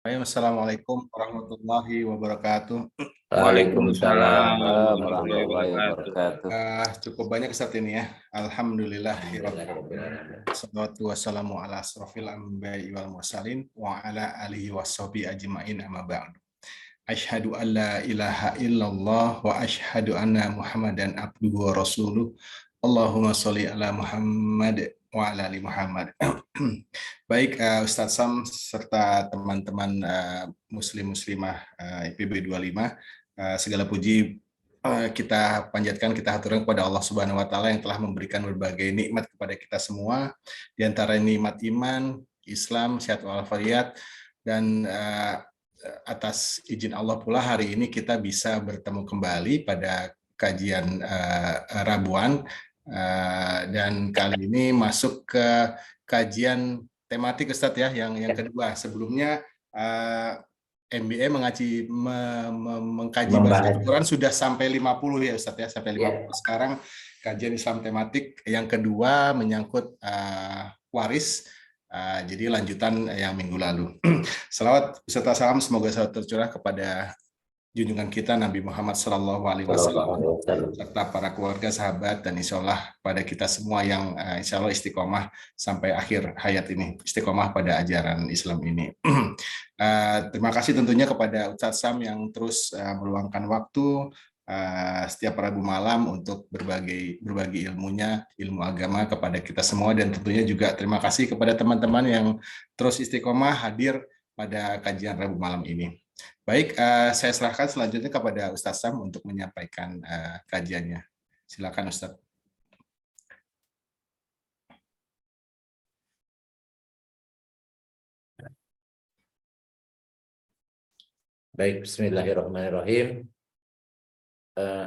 Assalamualaikum warahmatullahi wabarakatuh. Waalaikumsalam Waalaikumsalam warahmatullahi warahmatullahi wabarakatuh. wabarakatuh. Cukup banyak saat ini ya. Alhamdulillah. Alhamdulillahirobbilalamin. Wassalatu wassalamu ala asrofil anbiya'i wal mursalin wa ala alihi washabihi ajma'in amma ba'du. Asyhadu an la ilaha illallah wa asyhadu anna Muhammadan abduhu wa rasuluh. Allahumma sholli ala Muhammad wa ala ali Muhammad. Baik, Ustadz Sam serta teman-teman muslim-muslimah IPB 25, segala puji kita panjatkan, kita haturkan kepada Allah Subhanahu wa taala yang telah memberikan berbagai nikmat kepada kita semua, di antara nikmat iman, Islam, sehat walafiat, dan atas izin Allah pula hari ini kita bisa bertemu kembali pada kajian Rabuan, dan kali ini masuk ke kajian tematik Ustadz ya, yang kedua. Sebelumnya MBA mengkaji bahasa Al-Quran sudah sampai 50 ya Ustadz ya, sampai 50. Sekarang kajian Islam tematik yang kedua menyangkut waris, jadi lanjutan yang minggu lalu. Salawat beserta salam semoga selalu tercurah kepada junjungan kita Nabi Muhammad SAW serta para keluarga, sahabat, dan insya Allah pada kita semua yang insya Allah istiqomah sampai akhir hayat ini, istiqomah pada ajaran Islam ini. Terima kasih tentunya kepada Ustadz Sam yang terus meluangkan waktu setiap Rabu malam untuk berbagi ilmunya, ilmu agama kepada kita semua, dan tentunya juga terima kasih kepada teman-teman yang terus istiqomah hadir pada kajian Rabu malam ini. Baik, saya serahkan selanjutnya kepada Ustadz Sam untuk menyampaikan kajiannya. Silakan Ustadz. Baik, bismillahirrahmanirrahim.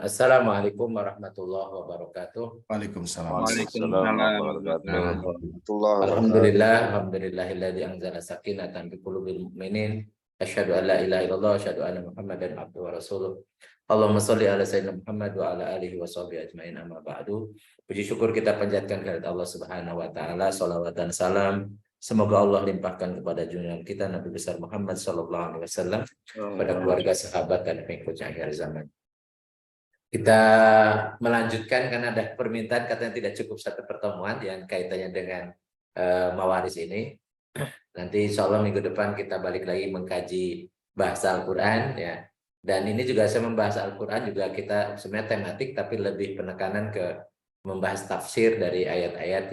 Assalamualaikum warahmatullahi wabarakatuh. Waalaikumsalam. Alhamdulillahilladzi anzala sakinatan fi qulubil mu'minin. Asyhadu an la ilaha illallah wa asyhadu anna Muhammadan abduhu wa rasuluh. Allahumma sholli ala sayyidina Muhammad wa ala alihi wa sahbihi ajmain amma ba'du. Puji syukur kita panjatkan kepada Allah Subhanahu wa taala, shalawat dan salam semoga Allah limpahkan kepada junjungan kita Nabi besar Muhammad sallallahu alaihi wasallam, pada keluarga, sahabat, dan pengikutnya akhir zaman. Kita melanjutkan karena ada permintaan katanya tidak cukup satu pertemuan yang kaitannya dengan mawaris ini. Nanti insya Allah minggu depan kita balik lagi mengkaji bahasa Al-Quran ya. Dan ini juga saya membahas Al-Quran juga kita sebenarnya tematik tapi lebih penekanan ke membahas tafsir dari ayat-ayat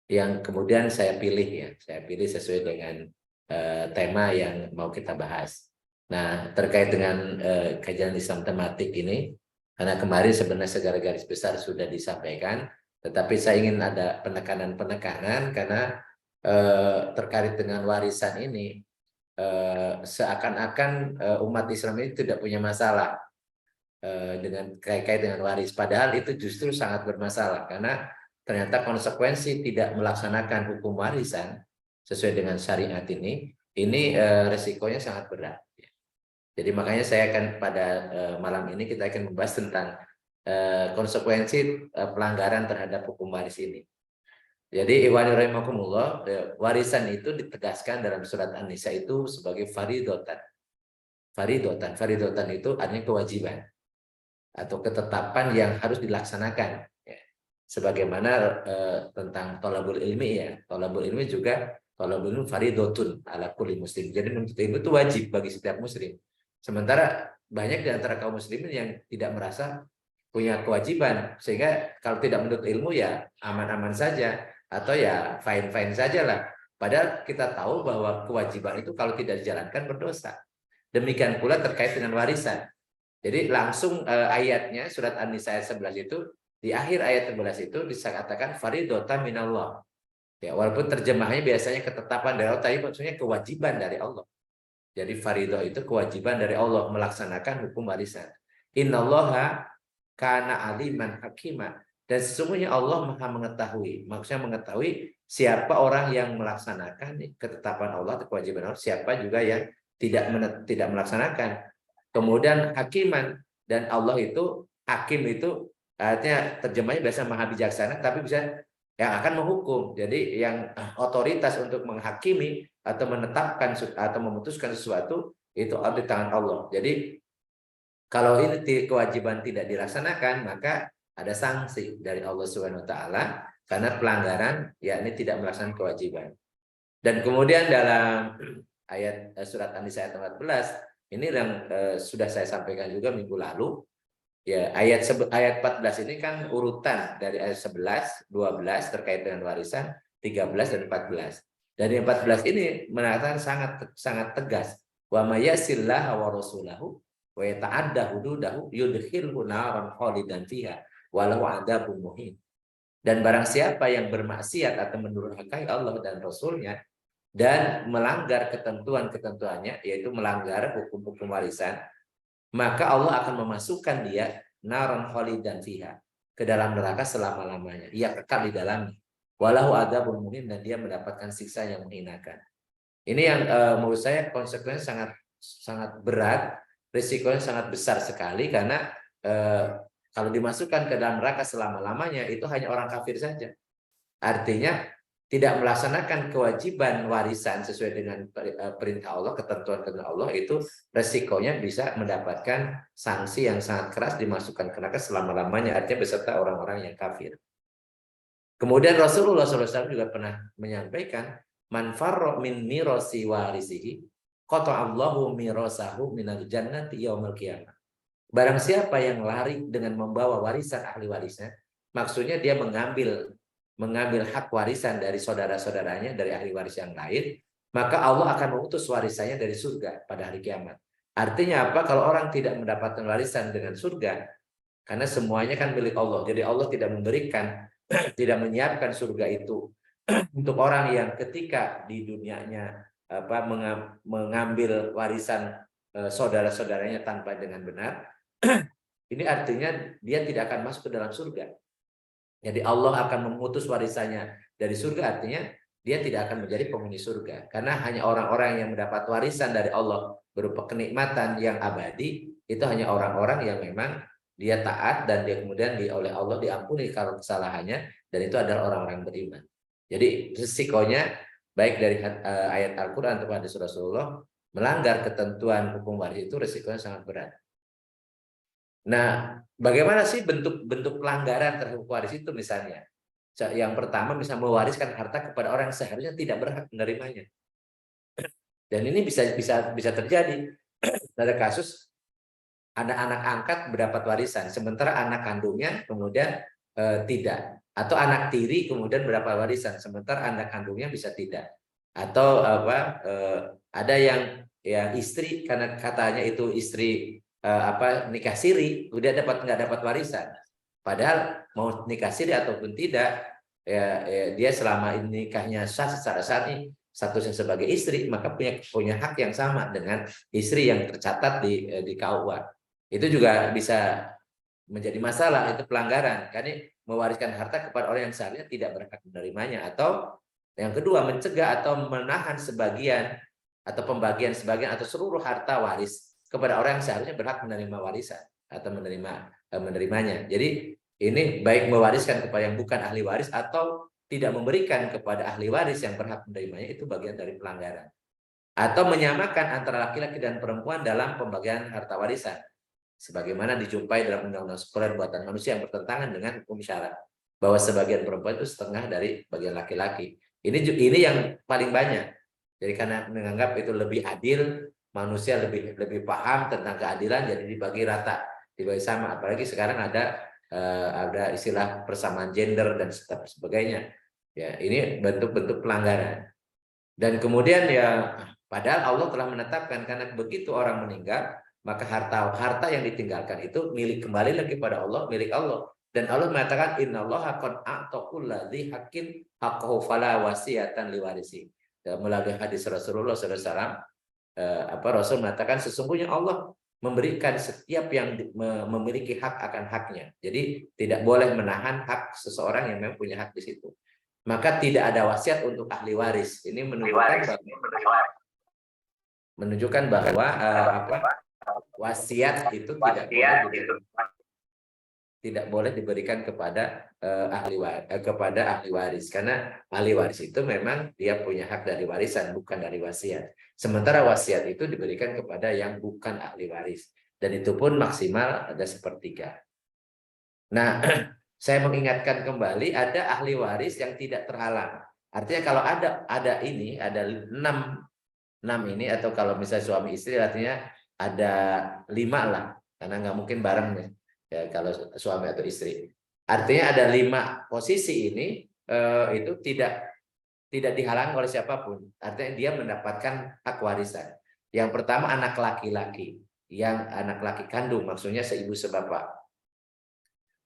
yang kemudian saya pilih ya. Saya pilih sesuai dengan tema yang mau kita bahas. Nah, terkait dengan kajian Islam tematik ini, karena kemarin sebenarnya segala garis besar sudah disampaikan, tetapi saya ingin ada penekanan-penekanan karena terkait dengan warisan ini, seakan-akan umat Islam ini tidak punya masalah dengan kait dengan waris, padahal itu justru sangat bermasalah karena ternyata konsekuensi tidak melaksanakan hukum warisan sesuai dengan syariat ini resikonya sangat berat. Jadi makanya saya akan pada malam ini kita akan membahas tentang konsekuensi pelanggaran terhadap hukum waris ini. Jadi iwani rahimakumullah, warisan itu ditegaskan dalam surat An-Nisa itu sebagai faridotan. Faridotan itu artinya kewajiban atau ketetapan yang harus dilaksanakan. Ya. Sebagaimana tentang thalabul ilmi ya, thalabul ilmi juga thalabul ilmi faridotun ala kulli muslim. Jadi menuntut ilmu itu wajib bagi setiap muslim. Sementara banyak di antara kaum muslimin yang tidak merasa punya kewajiban, sehingga kalau tidak menuntut ilmu ya aman-aman saja atau ya fine-fine saja lah. Padahal kita tahu bahwa kewajiban itu kalau tidak dijalankan berdosa. Demikian pula terkait dengan warisan. Jadi langsung ayatnya surat An-Nisa ayat 11 itu, di akhir ayat 11 itu dikatakan faridatan minallah. Ya, walaupun terjemahannya biasanya ketetapan dari Allah, tapi maksudnya kewajiban dari Allah. Jadi faridah itu kewajiban dari Allah melaksanakan hukum warisan. Innallaha kana aliman hakimah. Dan sesungguhnya Allah Maha mengetahui. Maksudnya mengetahui siapa orang yang melaksanakan ketetapan Allah, kewajiban Allah, siapa juga yang tidak melaksanakan. Kemudian hakiman, dan Allah itu hakim itu artinya terjemahnya biasa maha bijaksana, tapi bisa yang akan menghukum. Jadi yang otoritas untuk menghakimi atau menetapkan atau memutuskan sesuatu itu ada di tangan Allah. Jadi kalau ini kewajiban tidak dilaksanakan, maka ada sanksi dari Allah Subhanahu wa taala karena pelanggaran yakni tidak melaksanakan kewajiban. Dan kemudian dalam ayat surat An-Nisa ayat 14 ini yang sudah saya sampaikan juga minggu lalu. Ya, ayat 14 ini kan urutan dari ayat 11, 12 terkait dengan warisan, 13 dan 14. Dari 14 ini mengatakan sangat tegas. Wa may yasillaha wa rasulahu wa yata'adda hududahu yudkhilhu naran khalidan fiha walau adzabun muhin. Dan barang siapa yang bermaksiat atau mendurhakai Allah dan Rasulnya dan melanggar ketentuan-ketentuannya, yaitu melanggar hukum-hukum warisan, maka Allah akan memasukkan dia naran khalidan fiha, ke dalam neraka selama-lamanya. Ia kekal di dalamnya. Walahu adzabun muhin, dan dia mendapatkan siksa yang menghinakan. Ini yang menurut saya konsekuensinya sangat berat, risikonya sangat besar sekali karena kalau dimasukkan ke dalam neraka selama-lamanya itu hanya orang kafir saja. Artinya tidak melaksanakan kewajiban warisan sesuai dengan perintah Allah, ketentuan Allah, itu resikonya bisa mendapatkan sanksi yang sangat keras, dimasukkan ke neraka selama-lamanya, artinya beserta orang-orang yang kafir. Kemudian Rasulullah SAW juga pernah menyampaikan, man farra min mirasi warisihi qata'allahu mirasahu minal jannati yaumil qiyamah. Barang siapa yang lari dengan membawa warisan ahli warisnya, maksudnya dia mengambil hak warisan dari saudara-saudaranya, dari ahli waris yang lain, maka Allah akan memutus warisannya dari surga pada hari kiamat. Artinya apa? Kalau orang tidak mendapatkan warisan dengan surga, karena semuanya kan milik Allah, jadi Allah tidak memberikan, tidak menyiapkan surga itu untuk orang yang ketika di dunianya mengambil warisan saudara-saudaranya tanpa dengan benar. Ini artinya dia tidak akan masuk ke dalam surga. Jadi Allah akan memutus warisannya dari surga, artinya dia tidak akan menjadi penghuni surga. Karena hanya orang-orang yang mendapat warisan dari Allah berupa kenikmatan yang abadi, itu hanya orang-orang yang memang dia taat dan dia kemudian oleh Allah diampuni kalau kesalahannya, dan itu adalah orang-orang beriman. Jadi risikonya baik dari ayat Al-Quran atau hadis Rasulullah, melanggar ketentuan hukum waris itu risikonya sangat berat. Nah, bagaimana sih bentuk pelanggaran terhadap waris itu misalnya? Yang pertama, misalnya mewariskan harta kepada orang yang seharusnya tidak berhak menerimanya. Dan ini bisa terjadi. Ada kasus ada anak angkat mendapat warisan, sementara anak kandungnya kemudian tidak. Atau anak tiri kemudian mendapat warisan, sementara anak kandungnya bisa tidak. Atau ada yang istri karena katanya itu istri nikah siri, udah nggak dapat warisan. Padahal mau nikah siri ataupun tidak, dia selama ini nikahnya sah secara syar'i, statusnya sebagai istri, maka punya hak yang sama dengan istri yang tercatat di KUA. Itu juga bisa menjadi masalah, itu pelanggaran, karena mewariskan harta kepada orang yang seharusnya tidak berhak menerimanya. Atau yang kedua, mencegah atau menahan sebagian atau pembagian sebagian atau seluruh harta waris kepada orang yang seharusnya berhak menerima warisan atau menerimanya. Jadi ini baik mewariskan kepada yang bukan ahli waris atau tidak memberikan kepada ahli waris yang berhak menerimanya, itu bagian dari pelanggaran. Atau menyamakan antara laki-laki dan perempuan dalam pembagian harta warisan, sebagaimana dijumpai dalam Undang-Undang Sekolah Buatan Manusia yang bertentangan dengan hukum syarat, bahwa sebagian perempuan itu setengah dari bagian laki-laki. Ini yang paling banyak. Jadi karena menganggap itu lebih adil, manusia lebih paham tentang keadilan, jadi dibagi rata, dibagi sama. Apalagi sekarang ada istilah persamaan gender dan sebagainya. Ya, ini bentuk-bentuk pelanggaran. Dan kemudian padahal Allah telah menetapkan, karena begitu orang meninggal, maka harta yang ditinggalkan itu kembali lagi pada Allah, milik Allah. Dan Allah mengatakan, innallaha qad a'ta kulladzi haqqin haqqahu fala wasiyatan liwarisi. Melalui hadis Rasulullah SAW, Rasul mengatakan sesungguhnya Allah memberikan setiap yang memiliki hak akan haknya. Jadi tidak boleh menahan hak seseorang yang memang punya hak di situ. Maka tidak ada wasiat untuk ahli waris. Ini menunjukkan bahwa, wasiat itu tidak boleh diberikan kepada kepada ahli waris, karena ahli waris itu memang dia punya hak dari warisan, bukan dari wasiat. Sementara wasiat itu diberikan kepada yang bukan ahli waris, dan itu pun maksimal ada 1/3. Nah, saya mengingatkan kembali, ada ahli waris yang tidak terhalang. Artinya kalau ada ini, ada 6 ini, atau kalau misalnya suami istri artinya ada 5 lah, karena nggak mungkin bareng ya kalau suami atau istri. Artinya ada 5 posisi ini itu tidak dihalangi oleh siapapun. Artinya dia mendapatkan hak warisan. Yang pertama anak laki-laki, yang anak laki kandung, maksudnya seibu sebapak.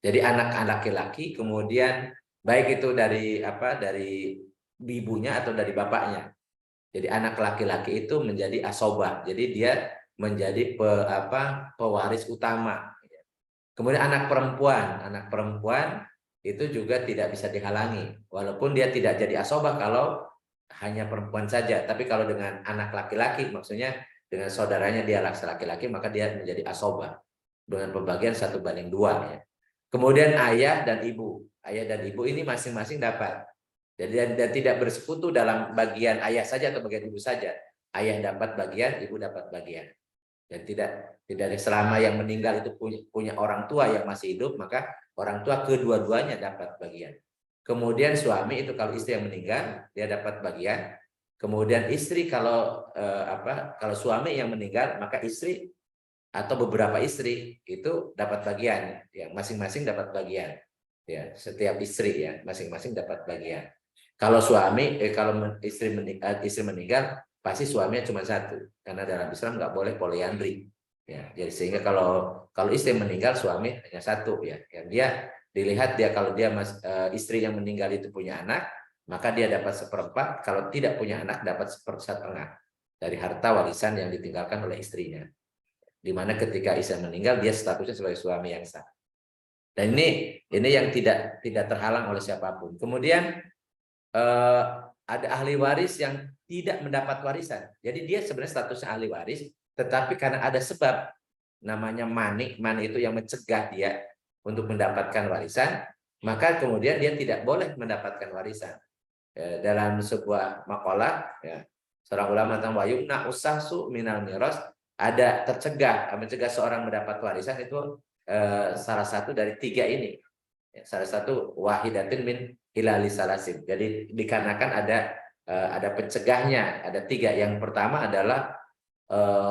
Jadi anak laki-laki, kemudian baik itu dari ibunya atau dari bapaknya. Jadi anak laki-laki itu menjadi asobah. Jadi dia menjadi pewaris utama. Kemudian anak perempuan itu juga tidak bisa dihalangi. Walaupun dia tidak jadi asobah kalau hanya perempuan saja. Tapi kalau dengan anak laki-laki, maksudnya dengan saudaranya dia laki-laki, maka dia menjadi asobah. Dengan pembagian 1/2 ya. Kemudian ayah dan ibu. Ayah dan ibu ini masing-masing dapat. Jadi dan tidak bersekutu dalam bagian ayah saja atau bagian ibu saja. Ayah dapat bagian, ibu dapat bagian. Dan tidak ada, selama yang meninggal itu punya orang tua yang masih hidup, maka orang tua kedua-duanya dapat bagian. Kemudian suami itu kalau istri yang meninggal dia dapat bagian. Kemudian istri kalau kalau suami yang meninggal, maka istri atau beberapa istri itu dapat bagian, ya masing-masing dapat bagian. Ya, setiap istri ya masing-masing dapat bagian. Kalau suami kalau istri meninggal pasti suaminya cuma satu, karena dalam Islam nggak boleh poliandri. Ya, jadi sehingga kalau istri meninggal suami hanya satu ya. Yang dia dilihat dia kalau dia istri yang meninggal itu punya anak, maka dia dapat 1/4. Kalau tidak punya anak dapat 1/4 dari harta warisan yang ditinggalkan oleh istrinya. Di mana ketika istri meninggal dia statusnya sebagai suami yang sah. Dan ini yang tidak terhalang oleh siapapun. Kemudian ada ahli waris yang tidak mendapat warisan. Jadi dia sebenarnya statusnya ahli waris, tetapi karena ada sebab namanya mani itu yang mencegah dia untuk mendapatkan warisan, maka kemudian dia tidak boleh mendapatkan warisan. Dalam sebuah makalah, ya, seorang ulama tentang wayumna usahsu minal miros, ada mencegah seorang mendapat warisan itu salah satu dari 3 ini. Salah satu wahidatin min hilali salasin. Jadi dikarenakan ada pencegahnya, ada 3. Yang pertama adalah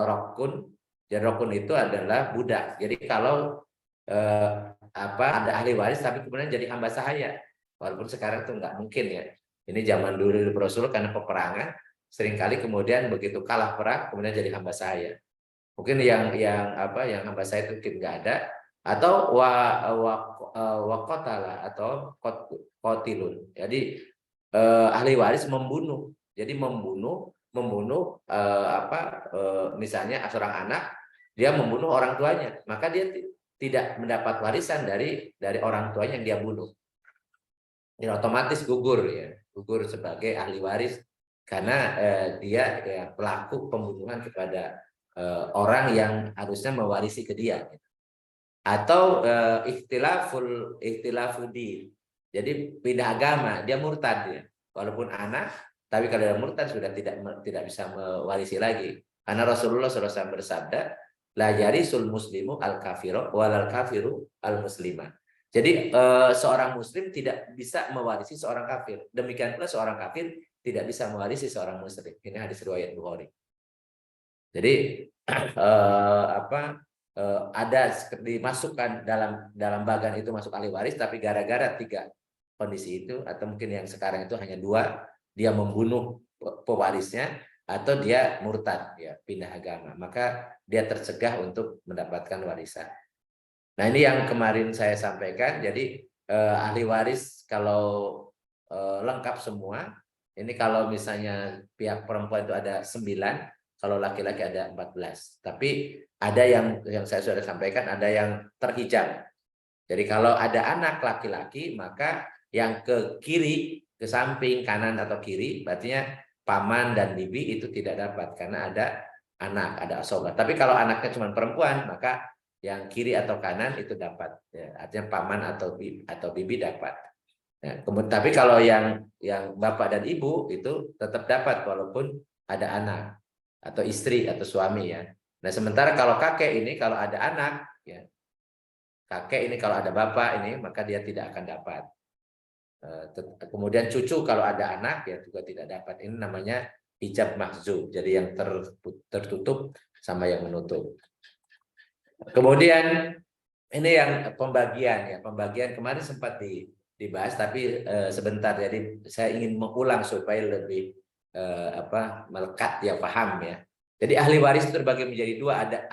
rokun. Dan rokun itu adalah budak. Jadi kalau ada ahli waris tapi kemudian jadi hamba sahaya, walaupun sekarang itu nggak mungkin ya. Ini zaman dulu di Rasul karena peperangan, seringkali kemudian begitu kalah perang kemudian jadi hamba sahaya. Mungkin yang hamba sahaya itu mungkin nggak ada, atau wakotala atau kotilun. Jadi ahli waris membunuh. Jadi membunuh misalnya seorang anak dia membunuh orang tuanya, maka dia tidak mendapat warisan dari orang tuanya yang dia bunuh. Ini otomatis gugur sebagai ahli waris karena dia pelaku pembunuhan kepada orang yang harusnya mewarisi ke dia. Atau ikhtilafudi. Jadi pindah agama, dia murtad ya. Walaupun anak, tapi kalau dia murtad sudah tidak bisa mewarisi lagi. Karena Rasulullah SAW bersabda, la yarisul muslimu al kafiru walal kafiru al muslima. Jadi seorang muslim tidak bisa mewarisi seorang kafir. Demikian pula seorang kafir tidak bisa mewarisi seorang muslim. Ini hadis riwayat Bukhari. Jadi ada dimasukkan dalam bagan itu masuk ahli waris, tapi gara-gara 3 kondisi itu, atau mungkin yang sekarang itu hanya 2, dia membunuh pewarisnya atau dia murtad ya, pindah agama, maka dia tercegah untuk mendapatkan warisan. Nah, ini yang kemarin saya sampaikan. Jadi ahli waris kalau lengkap semua, ini kalau misalnya pihak perempuan itu ada 9, kalau laki-laki ada 14. Tapi ada yang saya sudah sampaikan, ada yang terhijab. Jadi kalau ada anak laki-laki, maka yang ke kiri, ke samping, kanan atau kiri, berarti paman dan bibi itu tidak dapat karena ada anak, ada asobah. Tapi kalau anaknya cuma perempuan, maka yang kiri atau kanan itu dapat, ya, artinya paman atau bibi dapat. Ya, tapi kalau yang bapak dan ibu itu tetap dapat walaupun ada anak atau istri atau suami ya. Nah sementara kalau kakek ini kalau ada anak ya, kakek ini kalau ada bapak ini maka dia tidak akan dapat. Kemudian cucu kalau ada anak ya juga tidak dapat. Ini namanya ijab mahzub. Jadi yang tertutup sama yang menutup. Kemudian ini yang pembagian ya. Pembagian kemarin sempat dibahas tapi sebentar. Jadi saya ingin mengulang supaya lebih melekat ya, paham ya. Jadi ahli waris itu terbagi menjadi dua, ada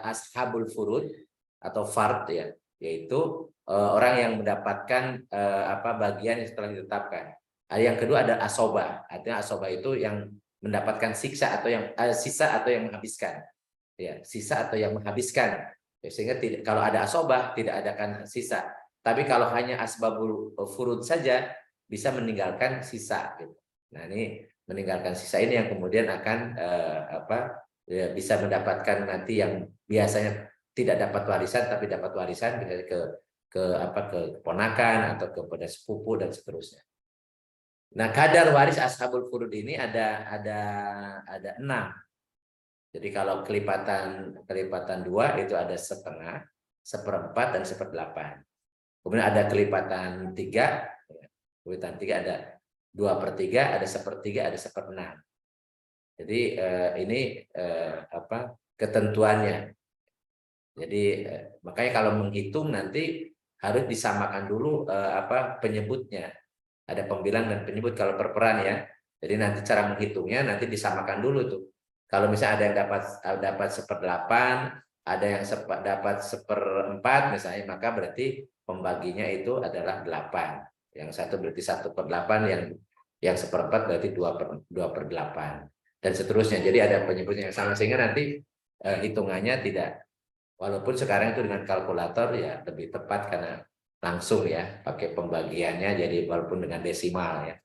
ashabul furud atau fard ya, yaitu orang yang mendapatkan bagian yang setelah ditetapkan. Yang kedua ada asobah, artinya asobah itu yang mendapatkan siksa atau yang sisa atau yang menghabiskan. Ya, sisa atau yang menghabiskan. Ya, sehingga kalau ada asobah tidak ada kan sisa. Tapi kalau hanya asbabul furud saja bisa meninggalkan sisa gitu. Nah, ini meninggalkan sisa ini yang kemudian akan ya, bisa mendapatkan nanti yang biasanya tidak dapat warisan tapi dapat warisan ke keponakan atau kepada sepupu dan seterusnya. Nah, kadar waris ashabul furud ini ada 6. Jadi kalau kelipatan 2 itu ada setengah, 1/4 dan 1/8. Kemudian ada kelipatan 3, kelipatan 3 ada 2/3, ada 1/3, ada 1/6. Jadi ini ketentuannya. Jadi makanya kalau menghitung nanti harus disamakan dulu penyebutnya. Ada pembilang dan penyebut kalau perperan ya. Jadi nanti cara menghitungnya nanti disamakan dulu tuh. Kalau misalnya ada yang dapat 1/8, ada yang dapat 1/4 misalnya, maka berarti pembaginya itu adalah 8. Yang satu berarti 1/8, yang 1/4 berarti 2/8 dan seterusnya. Jadi ada penyebutnya yang sama sehingga nanti hitungannya tidak. Walaupun sekarang itu dengan kalkulator ya lebih tepat karena langsung ya pakai pembagiannya, jadi walaupun dengan desimal ya.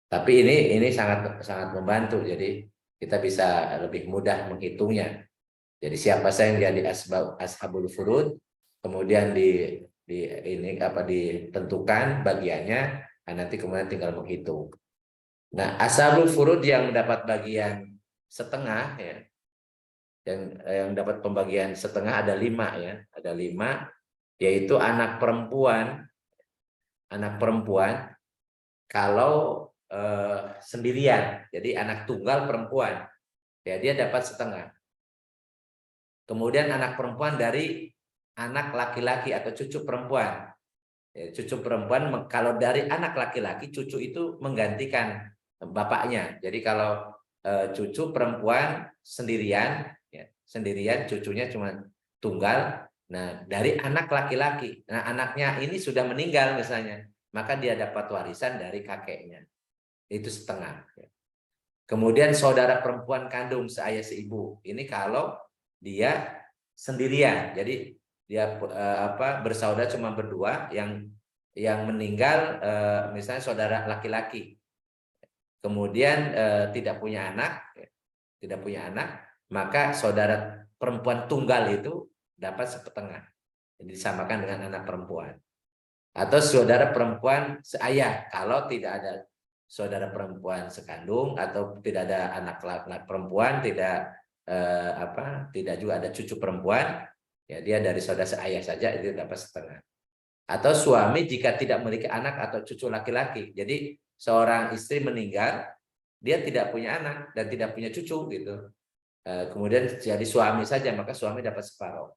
Tapi ini sangat membantu. Jadi kita bisa lebih mudah menghitungnya. Jadi siapa saja yang jadi ashabul furud, kemudian ditentukan bagiannya, nah nanti kemudian tinggal menghitung. Nah, ashabul furud yang mendapat bagian setengah ya, yang dapat pembagian setengah ada 5 ya, ada 5, yaitu anak perempuan kalau sendirian, jadi anak tunggal perempuan ya dia dapat setengah. Kemudian anak perempuan dari anak laki-laki atau cucu perempuan ya, cucu perempuan kalau dari anak laki-laki cucu itu menggantikan bapaknya. Jadi kalau cucu perempuan sendirian cucunya cuma tunggal. Nah, dari anak laki-laki, nah anaknya ini sudah meninggal misalnya, maka dia dapat warisan dari kakeknya. Itu setengah. Kemudian saudara perempuan kandung seayah seibu. Ini kalau dia sendirian. Jadi dia bersaudara cuma berdua, yang meninggal misalnya saudara laki-laki. Kemudian tidak punya anak, maka saudara perempuan tunggal itu dapat 1/2. Jadi disamakan dengan anak perempuan. Atau saudara perempuan seayah kalau tidak ada saudara perempuan sekandung atau tidak ada anak laki-laki perempuan, tidak juga ada cucu perempuan, ya dia dari saudara seayah saja itu dapat 1/2. Atau suami jika tidak memiliki anak atau cucu laki-laki. Jadi seorang istri meninggal, dia tidak punya anak dan tidak punya cucu gitu. Kemudian jadi suami saja, maka suami dapat separuh.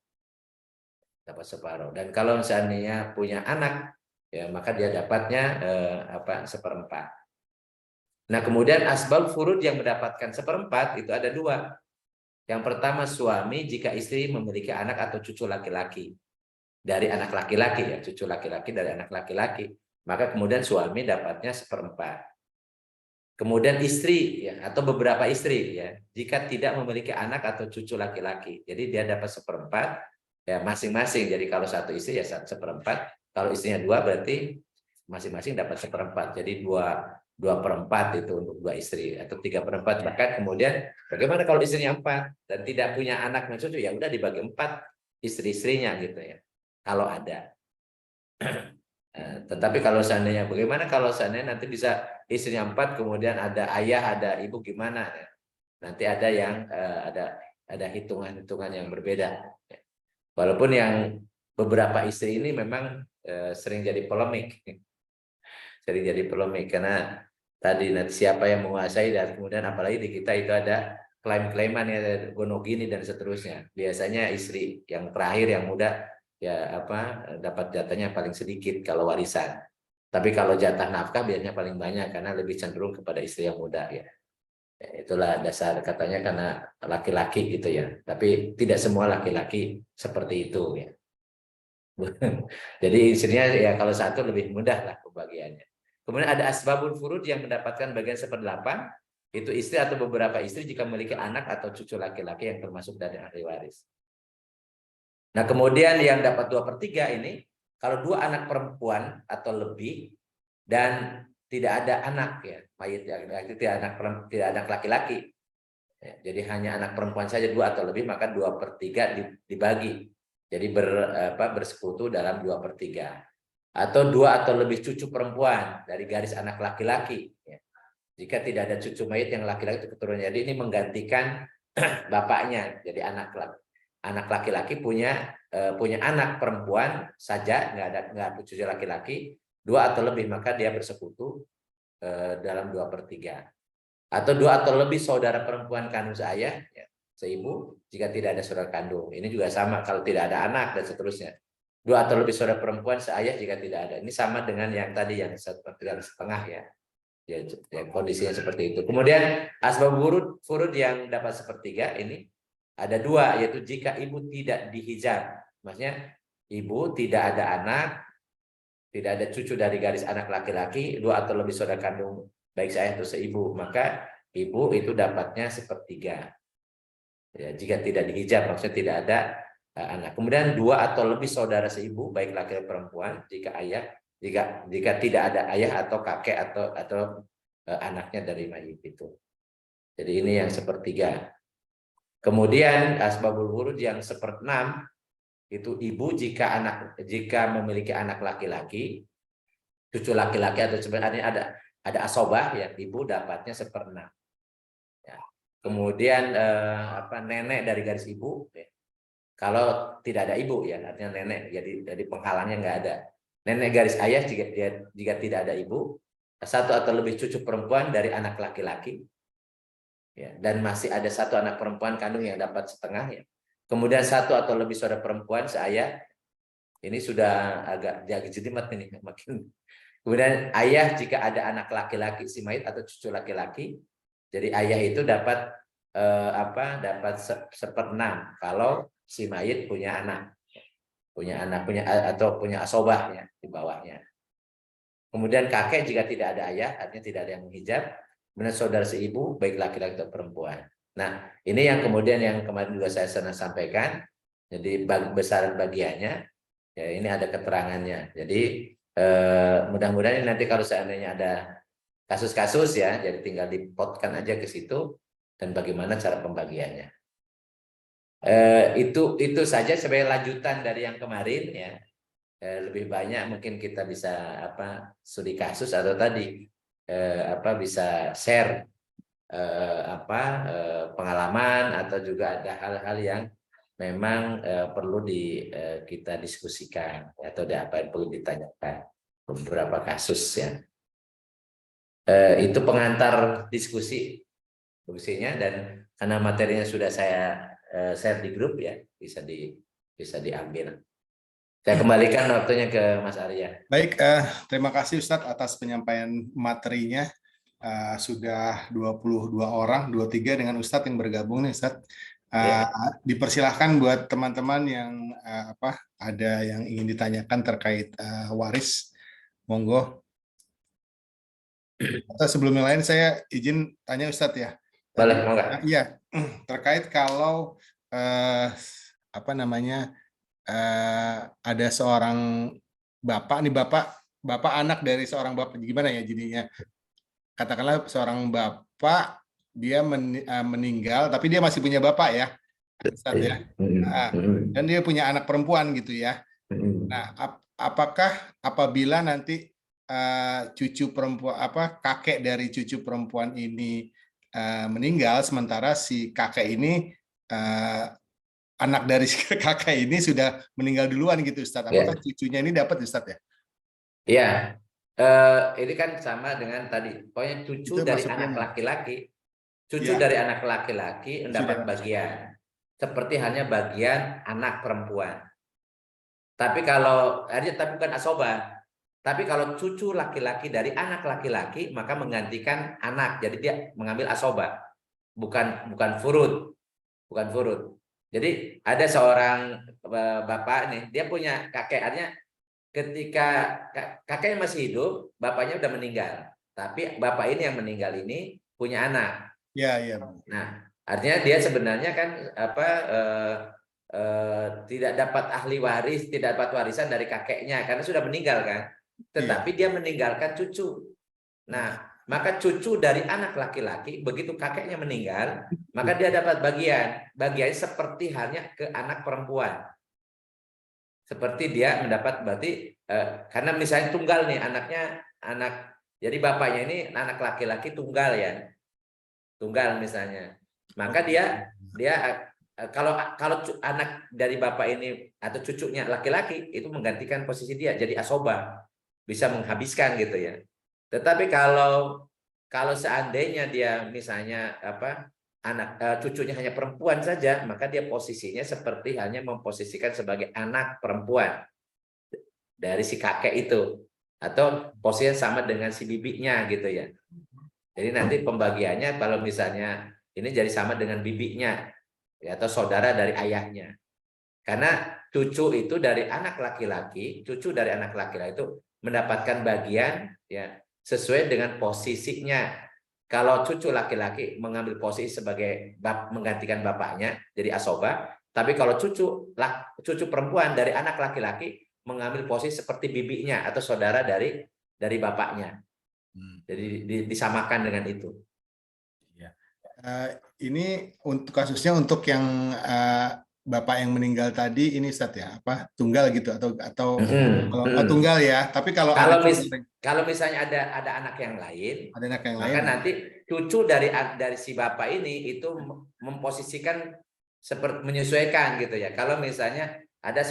Dan kalau misalnya punya anak, ya maka dia dapatnya 1/4. Nah, kemudian asbab furud yang mendapatkan 1/4 itu ada 2. Yang pertama suami jika istri memiliki anak atau cucu laki-laki. Dari anak laki-laki ya, cucu laki-laki dari anak laki-laki. Maka kemudian suami dapatnya 1/4. Kemudian istri ya, atau beberapa istri ya, jika tidak memiliki anak atau cucu laki-laki. Jadi dia dapat 1/4 ya masing-masing. Jadi kalau satu istri ya 1/4. Kalau istrinya 2 berarti masing-masing dapat 1/4. Jadi 2/4 itu untuk 2 istri atau 3/4. Bahkan kemudian bagaimana kalau istrinya 4 dan tidak punya anak dan cucu, ya udah dibagi 4. istri-istrinya gitu ya, kalau ada. Tetapi kalau seandainya bagaimana kalau seandainya nanti bisa istrinya 4 kemudian ada ayah ada ibu gimana ya? Nanti ada yang ada hitungan-hitungan yang berbeda. Walaupun yang beberapa istri ini memang sering jadi polemik, sering jadi polemik karena tadi nanti siapa yang menguasai dan kemudian apalagi di kita itu ada klaim-klaiman ya gonogini dan seterusnya. Biasanya istri yang terakhir yang muda ya dapat jatahnya paling sedikit kalau warisan. Tapi kalau jatah nafkah biasanya paling banyak karena lebih cenderung kepada istri yang muda ya. Itulah dasar katanya karena laki-laki gitu ya. Tapi tidak semua laki-laki seperti itu ya. Jadi istrinya ya kalau satu lebih mudah lah pembagiannya. Kemudian ada asbabul furud yang mendapatkan bagian 1/8 itu istri atau beberapa istri jika memiliki anak atau cucu laki-laki yang termasuk dari ahli waris. Nah kemudian yang dapat 2/3 ini kalau 2 anak perempuan atau lebih dan tidak ada anak ya mayit tidak anak laki-laki. Ya, jadi hanya anak perempuan saja 2 atau lebih maka 2/3 dibagi. Jadi bersekutu dalam 2/3 atau 2 atau lebih cucu perempuan dari garis anak laki-laki. Ya. Jika tidak ada cucu mayit yang laki-laki itu keturunan. Jadi ini menggantikan bapaknya. Jadi anak laki-laki punya anak perempuan saja nggak ada cucu laki-laki 2 atau lebih maka dia bersekutu dalam 2/3 atau 2 atau lebih saudara perempuan kandung seayah ya, seibu jika tidak ada saudara kandung. Ini juga sama kalau tidak ada anak dan seterusnya. 2 atau lebih saudara perempuan seayah jika tidak ada. Ini sama dengan yang tadi yang 1/3 ya. Ya, kondisinya seperti itu. Kemudian asbab furud yang dapat 1/3 ini ada 2 yaitu jika ibu tidak dihijab. Maksudnya ibu tidak ada anak, tidak ada cucu dari garis anak laki-laki, 2 atau lebih saudara kandung baik seayah atau seibu, maka ibu itu dapatnya 1/3. Ya, jika tidak dihijab maksudnya tidak ada anak. Kemudian 2 atau lebih saudara seibu baik laki atau perempuan jika tidak ada ayah atau kakek atau anaknya dari mayit itu. Jadi ini yang 1/3. Kemudian asbabul wurud yang 1/6 itu ibu jika memiliki anak laki-laki, cucu laki-laki atau sebenarnya ada asobah ya ibu dapatnya 1/6. Ya. Kemudian nenek dari garis ibu ya. Kalau tidak ada ibu ya artinya nenek jadi penghalangnya nggak ada. Nenek garis ayah jika tidak ada ibu, 1 atau lebih cucu perempuan dari anak laki-laki ya, dan masih ada 1 anak perempuan kandung yang dapat setengah ya. Kemudian 1 atau lebih saudara perempuan seayah. Ini sudah agak jelimet ini makin. Kemudian ayah jika ada anak laki-laki si mayit atau cucu laki-laki. Jadi ayah itu dapat dapat 1/6 kalau si mayit punya anak atau punya asobah ya di bawahnya. Kemudian kakek jika tidak ada ayah artinya tidak ada yang menghijab. Kemudian saudara seibu baik laki-laki atau perempuan. Nah ini yang kemudian yang kemarin juga saya sampaikan. Jadi besaran bagiannya ya ini ada keterangannya. Jadi mudah-mudahan nanti kalau seandainya ada kasus-kasus ya jadi tinggal dipotkan aja ke situ dan bagaimana cara pembagiannya. Itu saja sebagai lanjutan dari yang kemarin ya. Lebih banyak mungkin kita bisa studi kasus atau tadi bisa share pengalaman atau juga ada hal-hal yang memang perlu kita diskusikan atau ada apa yang perlu ditanyakan beberapa kasus ya. Itu pengantar diskusinya dan karena materinya sudah saya share di grup ya bisa diambil. Saya kembalikan waktunya ke Mas Arya. Baik, terima kasih Ustadz atas penyampaian materinya. Sudah 22 orang, 23 dengan Ustadz yang bergabung nih Ustadz. Dipersilahkan buat teman-teman yang ada yang ingin ditanyakan terkait waris, monggo. Atau sebelum yang lain saya izin tanya Ustadz ya. Boleh, monggo. Iya, terkait kalau ada seorang bapak nih bapak anak dari seorang bapak gimana ya jadinya? Katakanlah seorang bapak dia meninggal tapi dia masih punya bapak ya. Ustadz ya. Nah, dan dia punya anak perempuan gitu ya. Nah, apakah apabila nanti cucu perempuan kakek dari cucu perempuan ini meninggal, sementara si kakek ini anak dari si kakek ini sudah meninggal duluan gitu Ustadz. Apakah Ya, cucunya ini dapat Ustadz ya? ya. Ini kan sama dengan tadi. Pokoknya Itu cucu dari maksudnya anak nih. laki-laki, cucu Ya, dari anak laki-laki sudah mendapat dapat. bagian. Seperti hanya bagian anak perempuan. Tapi kalau tapi bukan asobah. Tapi kalau cucu laki-laki dari anak laki-laki maka menggantikan anak. Jadi dia mengambil asobah, bukan furud, bukan furud. Jadi ada seorang bapak nih, dia punya kakek. Artinya ketika kakeknya masih hidup, bapaknya udah meninggal. Tapi bapak ini yang meninggal ini punya anak. Ya, ya. Nah, artinya dia sebenarnya kan tidak dapat ahli waris, tidak dapat warisan dari kakeknya karena sudah meninggal kan. Iya. Tetapi dia meninggalkan cucu. Nah, maka cucu dari anak laki-laki begitu kakeknya meninggal, maka dia dapat bagian. Bagiannya seperti halnya ke anak perempuan. Seperti dia mendapat berarti karena misalnya tunggal nih jadi bapaknya ini anak laki-laki tunggal ya. Tunggal misalnya. Maka Oke. dia kalau anak dari bapak ini atau cucunya laki-laki itu menggantikan posisi dia jadi asoba, bisa menghabiskan gitu ya. Tetapi kalau seandainya dia misalnya cucunya hanya perempuan saja, maka dia posisinya seperti hanya memposisikan sebagai anak perempuan dari si kakek itu, atau posisinya sama dengan si bibinya gitu ya. Jadi nanti pembagiannya kalau misalnya ini jadi sama dengan bibinya ya, atau saudara dari ayahnya. Karena cucu itu dari anak laki-laki, itu mendapatkan bagian ya sesuai dengan posisinya. Kalau cucu laki-laki mengambil posisi sebagai menggantikan bapaknya jadi asoba, tapi kalau cucu perempuan dari anak laki-laki mengambil posisi seperti bibinya atau saudara dari bapaknya. Jadi disamakan dengan itu. Ya. Ini untuk kasusnya untuk yang bapak yang meninggal tadi ini Ustadz ya, tunggal gitu atau kalau tunggal ya. Tapi kalau ada Kalau misalnya ada anak yang lain, anak yang lain, maka nanti cucu dari si bapak ini itu memposisikan seperti menyesuaikan gitu ya. Kalau misalnya ada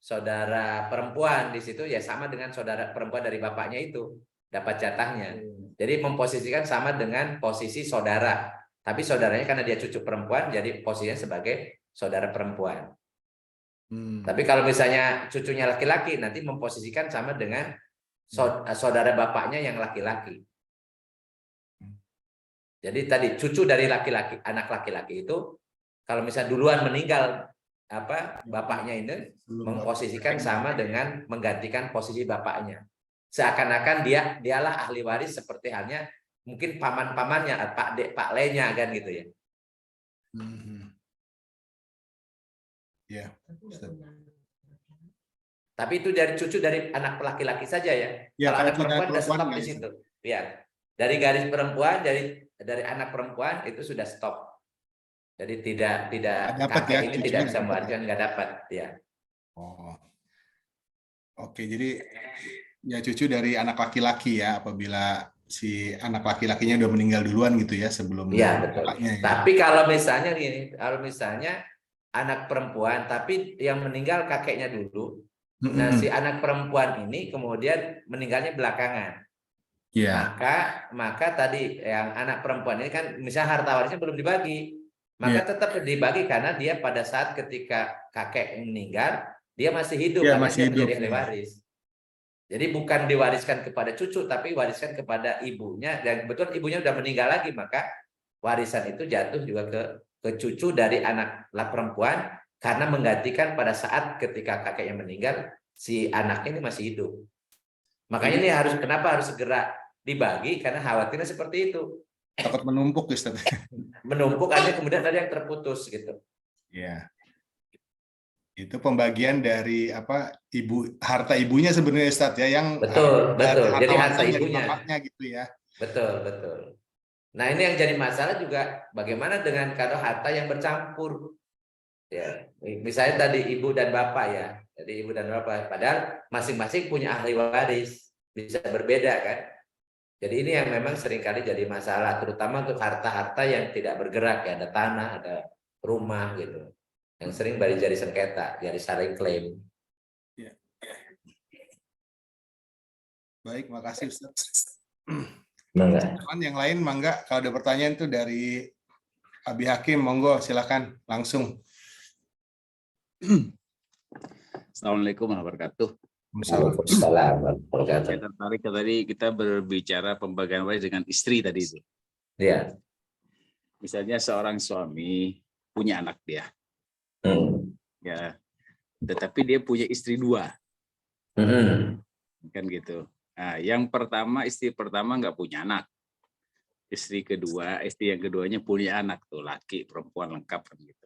saudara perempuan di situ ya sama dengan saudara perempuan dari bapaknya itu dapat jatahnya. Jadi memposisikan sama dengan posisi saudara. Tapi saudaranya karena dia cucu perempuan jadi posisinya sebagai saudara perempuan. Tapi kalau misalnya cucunya laki-laki nanti memposisikan sama dengan saudara bapaknya yang laki-laki. Jadi tadi cucu dari anak laki-laki itu kalau misalnya duluan meninggal bapaknya ini memposisikan sama dengan menggantikan posisi bapaknya. Seakan-akan dialah ahli waris seperti halnya mungkin paman-pamannya, pak lenya kan gitu ya. Ya. Tapi itu dari cucu dari anak laki-laki saja ya. Kalau anak perempuan sudah stop di situ. Ya. Dari garis perempuan dari anak perempuan itu sudah stop. Jadi tidak kakek ini tidak bisa mewariskan, nggak dapat ya. Oh. Oke, jadi ya cucu dari anak laki-laki ya apabila si anak laki-lakinya udah meninggal duluan gitu ya sebelum betul. bapaknya ya. Tapi kalau misalnya anak perempuan tapi yang meninggal kakeknya dulu. Nah, si anak perempuan ini kemudian meninggalnya belakangan. Yeah. Maka tadi yang anak perempuan ini kan misalnya harta warisnya belum dibagi. Maka tetap dibagi karena dia pada saat ketika kakek meninggal, dia masih hidup, masih hidup, menjadi ahli waris. Jadi bukan diwariskan kepada cucu, tapi wariskan kepada ibunya. Dan betul ibunya udah meninggal lagi, maka warisan itu jatuh juga ke cucu dari anak perempuan karena menggantikan pada saat ketika kakeknya meninggal, si anaknya ini masih hidup. Makanya ini kenapa harus segera dibagi karena khawatirnya seperti itu. Takut menumpuk Ustaz. Menumpuk aja kemudian ada yang terputus gitu. Iya. Itu pembagian dari harta ibunya sebenarnya Ustaz ya yang betul. Jadi harta ibunya ibunya. bapaknya gitu ya. Betul. Nah, ini yang jadi masalah juga bagaimana dengan kalau harta yang bercampur. Ya, misalnya tadi ibu dan bapak ya. Jadi ibu dan bapak padahal masing-masing punya ahli waris, bisa berbeda kan. Jadi ini yang memang seringkali jadi masalah, terutama untuk harta-harta yang tidak bergerak ya, ada tanah, ada rumah gitu. Yang sering jadi sengketa, jadi saling klaim. Ya. Baik, makasih Ustaz. Yang lain mangga, kalau ada pertanyaan tuh dari Abi Hakim, monggo silakan langsung. Assalamualaikum warahmatullahi wabarakatuh. Waalaikumsalam. Saya tertarik tadi kita berbicara pembagian waris dengan istri tadi itu. Iya. Misalnya seorang suami punya anak dia, ya, tetapi dia punya istri 2, kan gitu. Nah, yang pertama istri pertama nggak punya anak, istri yang keduanya punya anak tuh, laki perempuan lengkap kan gitu.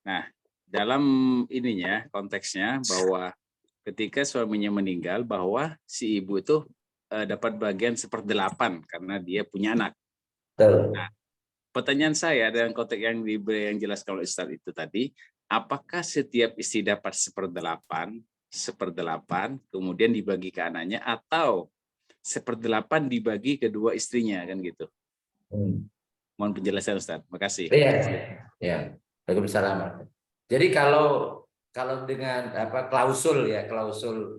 Nah, dalam ininya konteksnya bahwa ketika suaminya meninggal bahwa si ibu itu dapat bagian 1/8 karena dia punya anak. Nah, pertanyaan saya dalam konteks yang jelaskan oleh Ustaz itu tadi, apakah setiap istri dapat 1/8 kemudian dibagi ke anaknya atau 1/8 dibagi kedua istrinya kan gitu? Mohon penjelasan Ustaz. Makasih. Iya. Ya. Waalaikumsalam. Jadi kalau dengan klausul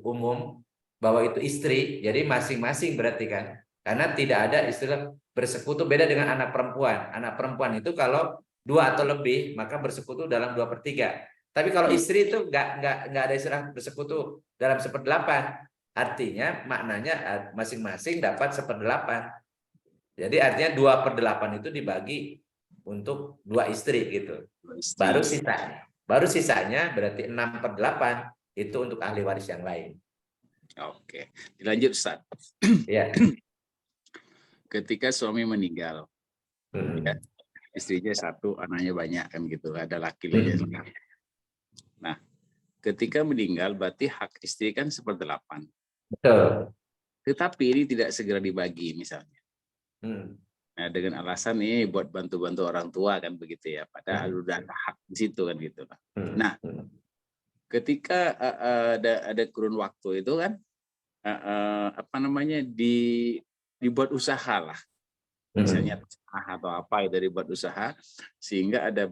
umum bahwa itu istri, jadi masing-masing berarti kan, karena tidak ada istilah bersekutu, beda dengan anak perempuan. Anak perempuan itu kalau 2 atau lebih maka bersekutu dalam 2/3. Tapi kalau istri itu nggak ada istilah bersekutu dalam 1/8. Artinya maknanya masing-masing dapat 1/8. Jadi artinya 2/8 itu dibagi untuk 2 istri gitu. Baru sisanya berarti 6/8 itu untuk ahli waris yang lain. Oke, dilanjut Ustaz. Ya. Ketika suami meninggal, ya, istrinya 1, anaknya banyak kan gitu, ada laki lagi. Nah, ketika meninggal berarti hak istri kan 1/8. Betul. Tetapi ini tidak segera dibagi misalnya. Nah, dengan alasan ini buat bantu-bantu orang tua kan begitu ya, padahal udah ada hak di situ kan gitu. Nah, ketika ada kurun waktu itu kan dibuat usaha lah, misalnya usaha atau apa itu dibuat usaha sehingga ada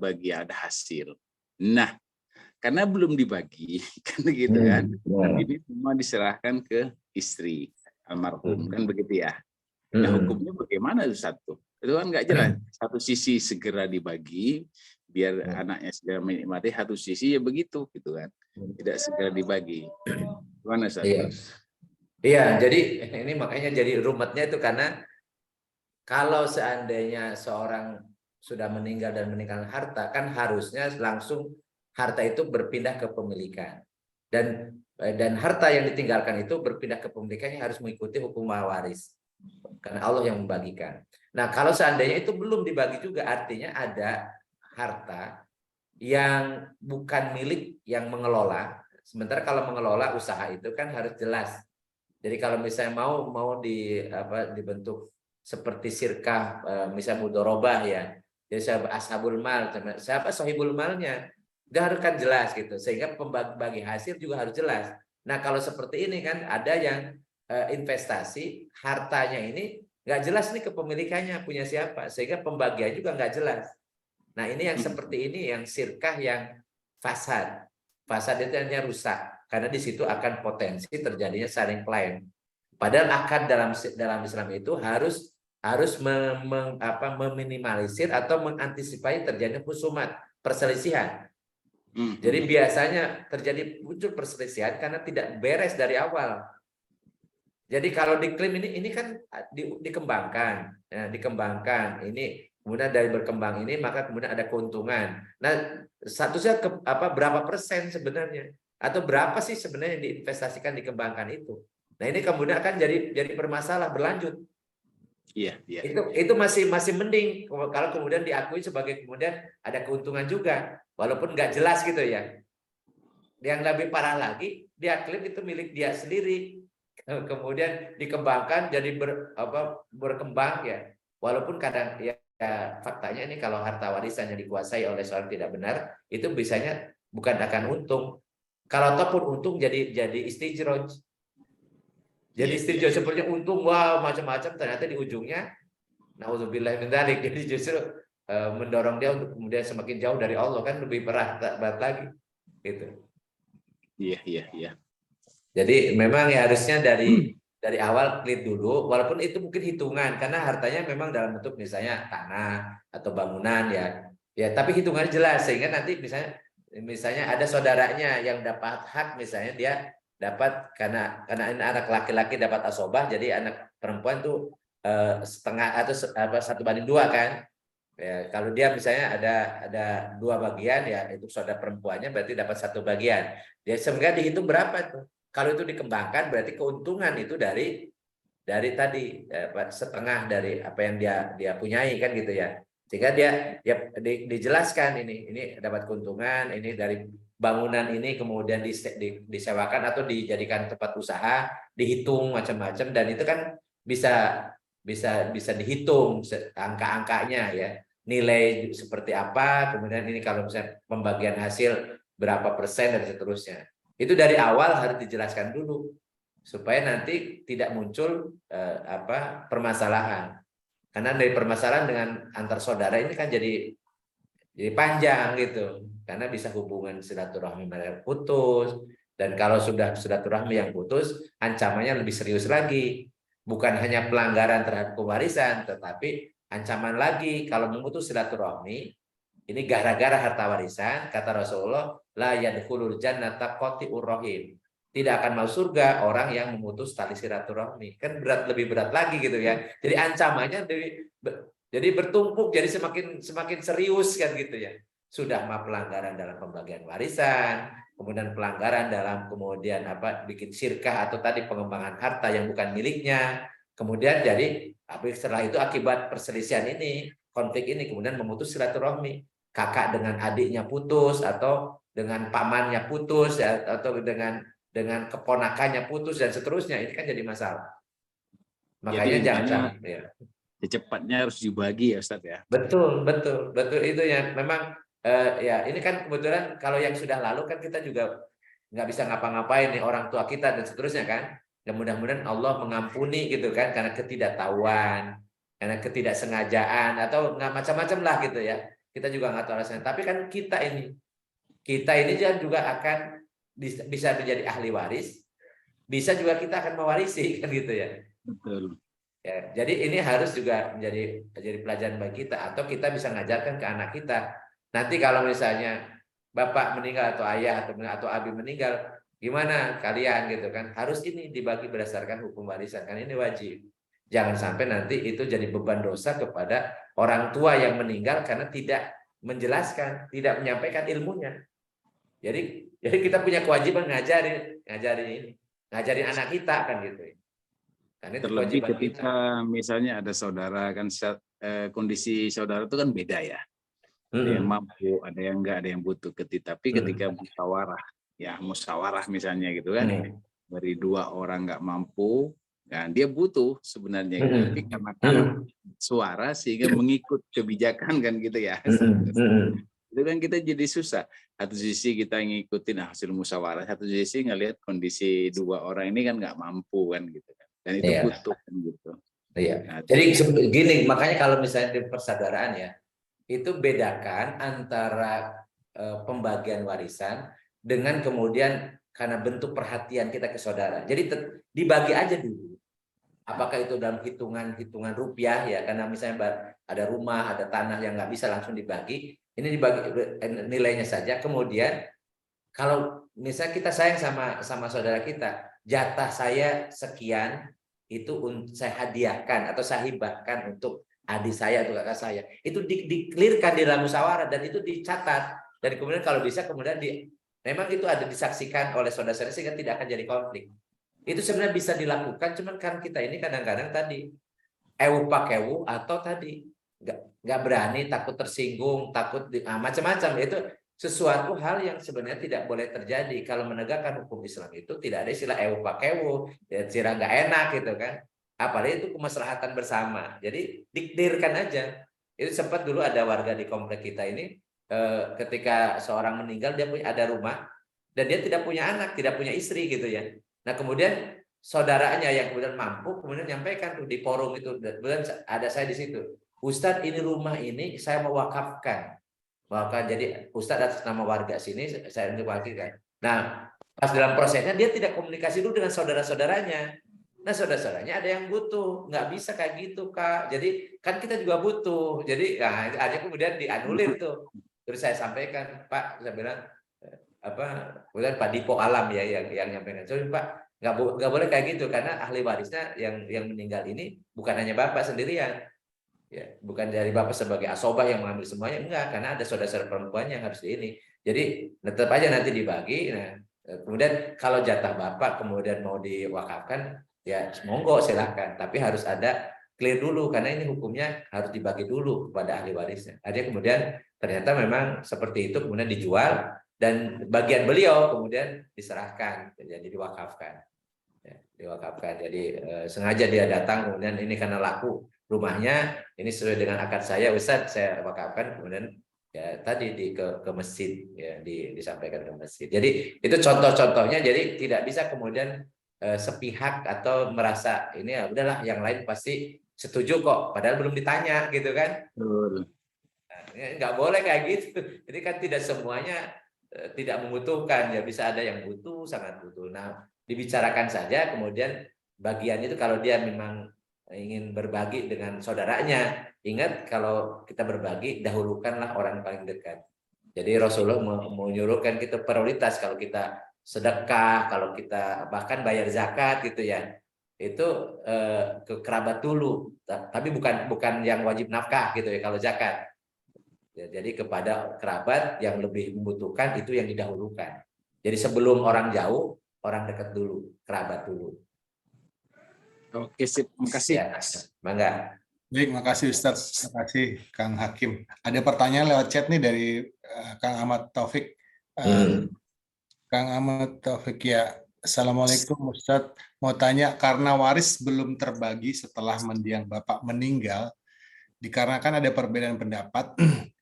hasil. Nah, karena belum dibagi kan gitu kan, ini semua diserahkan ke istri almarhum kan begitu ya. Nah, hukumnya bagaimana satu? Itu kan nggak jelas. Satu sisi segera dibagi biar anaknya segera menikmati, satu sisi ya begitu gitu kan. Tidak segera dibagi. Gimana Ustaz? Iya, jadi ini makanya jadi rumetnya itu karena kalau seandainya seorang sudah meninggal dan meninggalkan harta, kan harusnya langsung harta itu berpindah ke pemilikan. Dan harta yang ditinggalkan itu berpindah ke pemilikannya harus mengikuti hukum waris. Karena Allah yang membagikan. Nah, kalau seandainya itu belum dibagi juga, artinya ada harta yang bukan milik yang mengelola. Sementara kalau mengelola usaha itu kan harus jelas. Jadi kalau misalnya mau dibentuk seperti sirkah, misalnya mudorobah ya. Jadi siapa ashabul mal, siapa sahibul malnya, harus kan jelas gitu. Sehingga pembagi hasil juga harus jelas. Nah, kalau seperti ini kan ada yang investasi hartanya ini nggak jelas nih kepemilikannya punya siapa, sehingga pembagian juga nggak jelas. Nah, ini yang seperti ini yang sirkah yang fasad itu hanya rusak karena di situ akan potensi terjadinya saling klaim. Padahal akad dalam Islam itu harus meminimalisir atau mengantisipasi terjadinya husumat, perselisihan. Jadi biasanya terjadi muncul perselisihan karena tidak beres dari awal. Jadi kalau diklaim ini kan dikembangkan, dikembangkan ini kemudian dari berkembang ini maka kemudian ada keuntungan. Nah, statusnya berapa persen sebenarnya atau berapa sih sebenarnya yang diinvestasikan dikembangkan itu. Nah, ini kemudian akan jadi bermasalah berlanjut. Iya. Itu masih mending kalau kemudian diakui sebagai kemudian ada keuntungan juga walaupun nggak jelas gitu ya. Yang lebih parah lagi dia klaim itu milik dia sendiri. Kemudian dikembangkan jadi berkembang ya. walaupun kadang ya faktanya ini kalau harta warisan yang dikuasai oleh seorang tidak benar, itu bisanya bukan akan untung. Kalau ataupun untung jadi istijroj. Jadi istijroj seperti untung, wow macam-macam, ternyata di ujungnya naudzubillah min dzalik. Jadi justru mendorong dia untuk kemudian semakin jauh dari Allah, kan lebih berat lagi gitu. Iya. Jadi memang ya harusnya dari awal clear dulu, walaupun itu mungkin hitungan karena hartanya memang dalam bentuk misalnya tanah atau bangunan ya tapi hitungannya jelas sehingga nanti misalnya ada saudaranya yang dapat hak, misalnya dia dapat karena ini anak laki-laki dapat asobah, jadi anak perempuan tuh setengah atau 1/2 kan. Ya, kalau dia misalnya ada 2 bagian, ya itu saudara perempuannya berarti dapat 1 bagian. Dia sebenarnya dihitung berapa tuh? Kalau itu dikembangkan berarti keuntungan itu dari tadi setengah dari apa yang dia punyai kan gitu ya. Sehingga dia dijelaskan ini dapat keuntungan ini dari bangunan ini, kemudian disewakan atau dijadikan tempat usaha, dihitung macam-macam, dan itu kan bisa dihitung angka-angkanya ya. Nilai seperti apa, kemudian ini kalau misalnya pembagian hasil berapa persen dan seterusnya. Itu dari awal harus dijelaskan dulu supaya nanti tidak muncul permasalahan. Karena dari permasalahan dengan antar saudara ini kan jadi panjang gitu. Karena bisa hubungan silaturahmi yang putus, dan kalau sudah silaturahmi yang putus, ancamannya lebih serius lagi. Bukan hanya pelanggaran terhadap pewarisan, tetapi ancaman lagi kalau memutus silaturahmi. Ini gara-gara harta warisan, kata Rasulullah, la yadkhulul jannata qati'ur rahim. Tidak akan masuk surga orang yang memutus tali silaturahmi. Kan lebih berat lagi gitu ya. Jadi ancamannya jadi bertumpuk, jadi semakin serius kan gitu ya. Sudah mah pelanggaran dalam pembagian warisan, kemudian pelanggaran dalam kemudian bikin syirkah atau tadi pengembangan harta yang bukan miliknya. Kemudian jadi setelah itu akibat perselisihan ini, konflik ini, kemudian memutus silaturahmi. Kakak dengan adiknya putus, atau dengan pamannya putus, ya, atau dengan keponakannya putus dan seterusnya, ini kan jadi masalah. Makanya jangan sampai secepatnya harus dibagi ya Ustadz ya. Betul itu ya. Memang ya ini kan kebetulan kalau yang sudah lalu kan kita juga nggak bisa ngapa-ngapain nih, orang tua kita dan seterusnya kan. Dan mudah-mudahan Allah mengampuni gitu kan, karena ketidaktahuan, karena ketidaksengajaan atau nggak macam-macam lah gitu ya. Kita juga nggak tahu alasannya. Tapi kan kita ini juga akan bisa menjadi ahli waris, bisa juga kita akan mewarisi kan gitu ya. Betul. Ya, jadi ini harus juga menjadi pelajaran bagi kita, atau kita bisa ngajarkan ke anak kita. Nanti kalau misalnya bapak meninggal atau ayah atau abi meninggal, gimana kalian gitu kan? Harus ini dibagi berdasarkan hukum warisan, kan ini wajib. Jangan sampai nanti itu jadi beban dosa kepada orang tua yang meninggal karena tidak menjelaskan, tidak menyampaikan ilmunya. Jadi kita punya kewajiban ngajarin anak kita kan gitu. Karena terlebih ketika misalnya ada saudara kan, kondisi saudara itu kan beda ya. Ada yang mampu, ada yang enggak, ada yang butuh. Tapi ketika musyawarah misalnya gitu kan, dari 2 orang nggak mampu, nah dia butuh sebenarnya, tapi karena suara sehingga mengikut kebijakan kan gitu ya. Itu kan kita jadi susah. Satu sisi kita ngikutin hasil musyawarah, satu sisi ngelihat kondisi 2 orang ini kan nggak mampu kan gitu kan. Dan itu butuh kan gitu. Iya. Nah, jadi gini, makanya kalau misalnya di persaudaraan ya, itu bedakan antara pembagian warisan dengan kemudian karena bentuk perhatian kita ke saudara. Jadi dibagi aja dulu. Apakah itu dalam hitungan rupiah ya, karena misalnya ada rumah, ada tanah yang nggak bisa langsung dibagi, ini dibagi nilainya saja. Kemudian kalau misalnya kita sayang sama saudara kita, jatah saya sekian itu saya hadiahkan atau saya hibahkan untuk adik saya atau kakak saya, itu dikelirkan di dalam musyawarah dan itu dicatat, dan kemudian kalau bisa kemudian memang itu ada disaksikan oleh saudara-saudara sehingga tidak akan jadi konflik. Itu sebenarnya bisa dilakukan, cuman kan kita ini kadang-kadang tadi ewu pakewu atau tadi nggak berani, takut tersinggung, takut macam-macam. Itu sesuatu hal yang sebenarnya tidak boleh terjadi. Kalau menegakkan hukum Islam itu tidak ada istilah ewu pakewu, ya nggak enak gitu kan. apalagi itu kemaslahatan bersama. Jadi dikdirkan aja. Itu sempat dulu ada warga di komplek kita ini ketika seorang meninggal dia ada rumah dan dia tidak punya anak, tidak punya istri gitu ya. Nah kemudian saudaranya yang kemudian mampu kemudian menyampaikan tuh di forum itu, kemudian ada saya di situ. Ustadz, ini rumah ini saya mau wakafkan. Jadi Ustadz atas nama warga sini saya wakafkan. Nah pas dalam prosesnya dia tidak komunikasi dulu dengan saudara-saudaranya. Nah saudara-saudaranya ada yang butuh, nggak bisa kayak gitu Kak. Jadi kan kita juga butuh. Jadi nah, ada kemudian dianulir tuh. Terus saya sampaikan Pak, saya bilang kemudian Pak Dipo Alam ya yang nyampaikan. So, Pak nggak boleh kayak gitu karena ahli warisnya yang meninggal ini bukan hanya Bapak sendirian. Ya, bukan dari Bapak sebagai asobah yang mengambil semuanya, enggak, karena ada saudara-saudara perempuan yang harus di ini. Jadi tetap aja nanti dibagi. Nah, kemudian kalau jatah Bapak kemudian mau diwakafkan, ya monggo silahkan. Tapi harus ada clear dulu karena ini hukumnya harus dibagi dulu kepada ahli warisnya. Ada kemudian ternyata memang seperti itu kemudian dijual dan bagian beliau kemudian diserahkan, jadi diwakafkan. Ya, diwakafkan. Jadi sengaja dia datang kemudian ini karena laku rumahnya ini sesuai dengan akad saya Ustadz, saya wakafkan, kemudian ya tadi ke masjid ya disampaikan ke masjid. Jadi itu contoh-contohnya. Jadi tidak bisa kemudian sepihak atau merasa ini ya udahlah yang lain pasti setuju kok padahal belum ditanya gitu kan. Nah, nggak boleh kayak gitu. Jadi kan tidak semuanya tidak membutuhkan, ya bisa ada yang butuh, sangat butuh. Nah dibicarakan saja kemudian bagian itu kalau dia memang ingin berbagi dengan saudaranya, ingat kalau kita berbagi dahulukanlah orang paling dekat. Jadi Rasulullah menyuruhkan kita prioritas kalau kita sedekah, kalau kita bahkan bayar zakat gitu ya, itu ke kerabat dulu, tapi bukan yang wajib nafkah gitu ya kalau zakat. Ya, jadi kepada kerabat yang lebih membutuhkan itu yang didahulukan. Jadi sebelum orang jauh, orang dekat dulu, kerabat dulu. Oke, sip. Makasih. Ya, mangga. Baik, makasih Ustadz. Terima kasih Kang Hakim. Ada pertanyaan lewat chat nih dari Kang Ahmad Taufik. Kang Ahmad Taufik ya. Assalamualaikum Ustadz. Mau tanya, karena waris belum terbagi setelah mendiang Bapak meninggal, dikarenakan ada perbedaan pendapat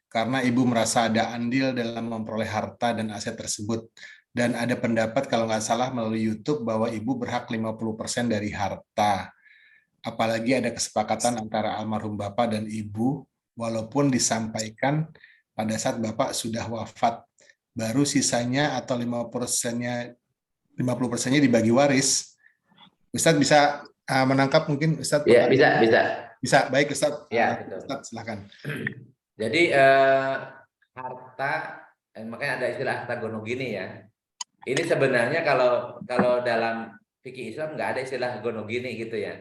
karena ibu merasa ada andil dalam memperoleh harta dan aset tersebut. Dan ada pendapat kalau nggak salah melalui YouTube bahwa ibu berhak 50% dari harta. Apalagi ada kesepakatan antara almarhum Bapak dan Ibu, walaupun disampaikan pada saat Bapak sudah wafat. Baru sisanya atau 50%-nya dibagi waris. Ustadz bisa menangkap mungkin Ustadz? Ya, bisa. Bisa, baik Ustadz. Ya, Ustadz, silakan. Jadi harta, makanya ada istilah harta gonogini ya. Ini sebenarnya kalau dalam fikih Islam nggak ada istilah gonogini gitu ya.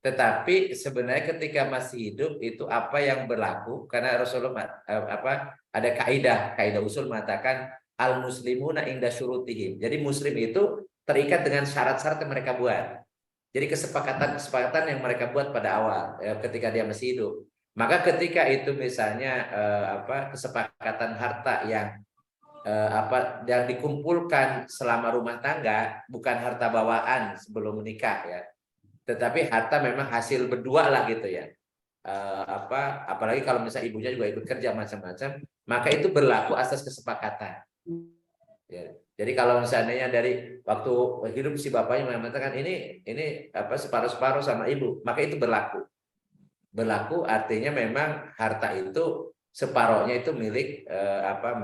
Tetapi sebenarnya ketika masih hidup itu apa yang berlaku, karena Rasulullah ada kaidah usul mengatakan al muslimuna inda syurutihim. Jadi muslim itu terikat dengan syarat-syarat yang mereka buat. Jadi kesepakatan yang mereka buat pada awal ketika dia masih hidup. Maka ketika itu misalnya kesepakatan harta yang yang dikumpulkan selama rumah tangga, bukan harta bawaan sebelum menikah ya, tetapi harta memang hasil berdua lah gitu ya. Apalagi kalau misalnya ibunya juga ikut kerja macam-macam, maka itu berlaku asas kesepakatan. Ya. Jadi kalau misalnya dari waktu hidup si bapaknya mengatakan ini separuh-separuh sama ibu, maka itu berlaku. Berlaku artinya memang harta itu separohnya itu milik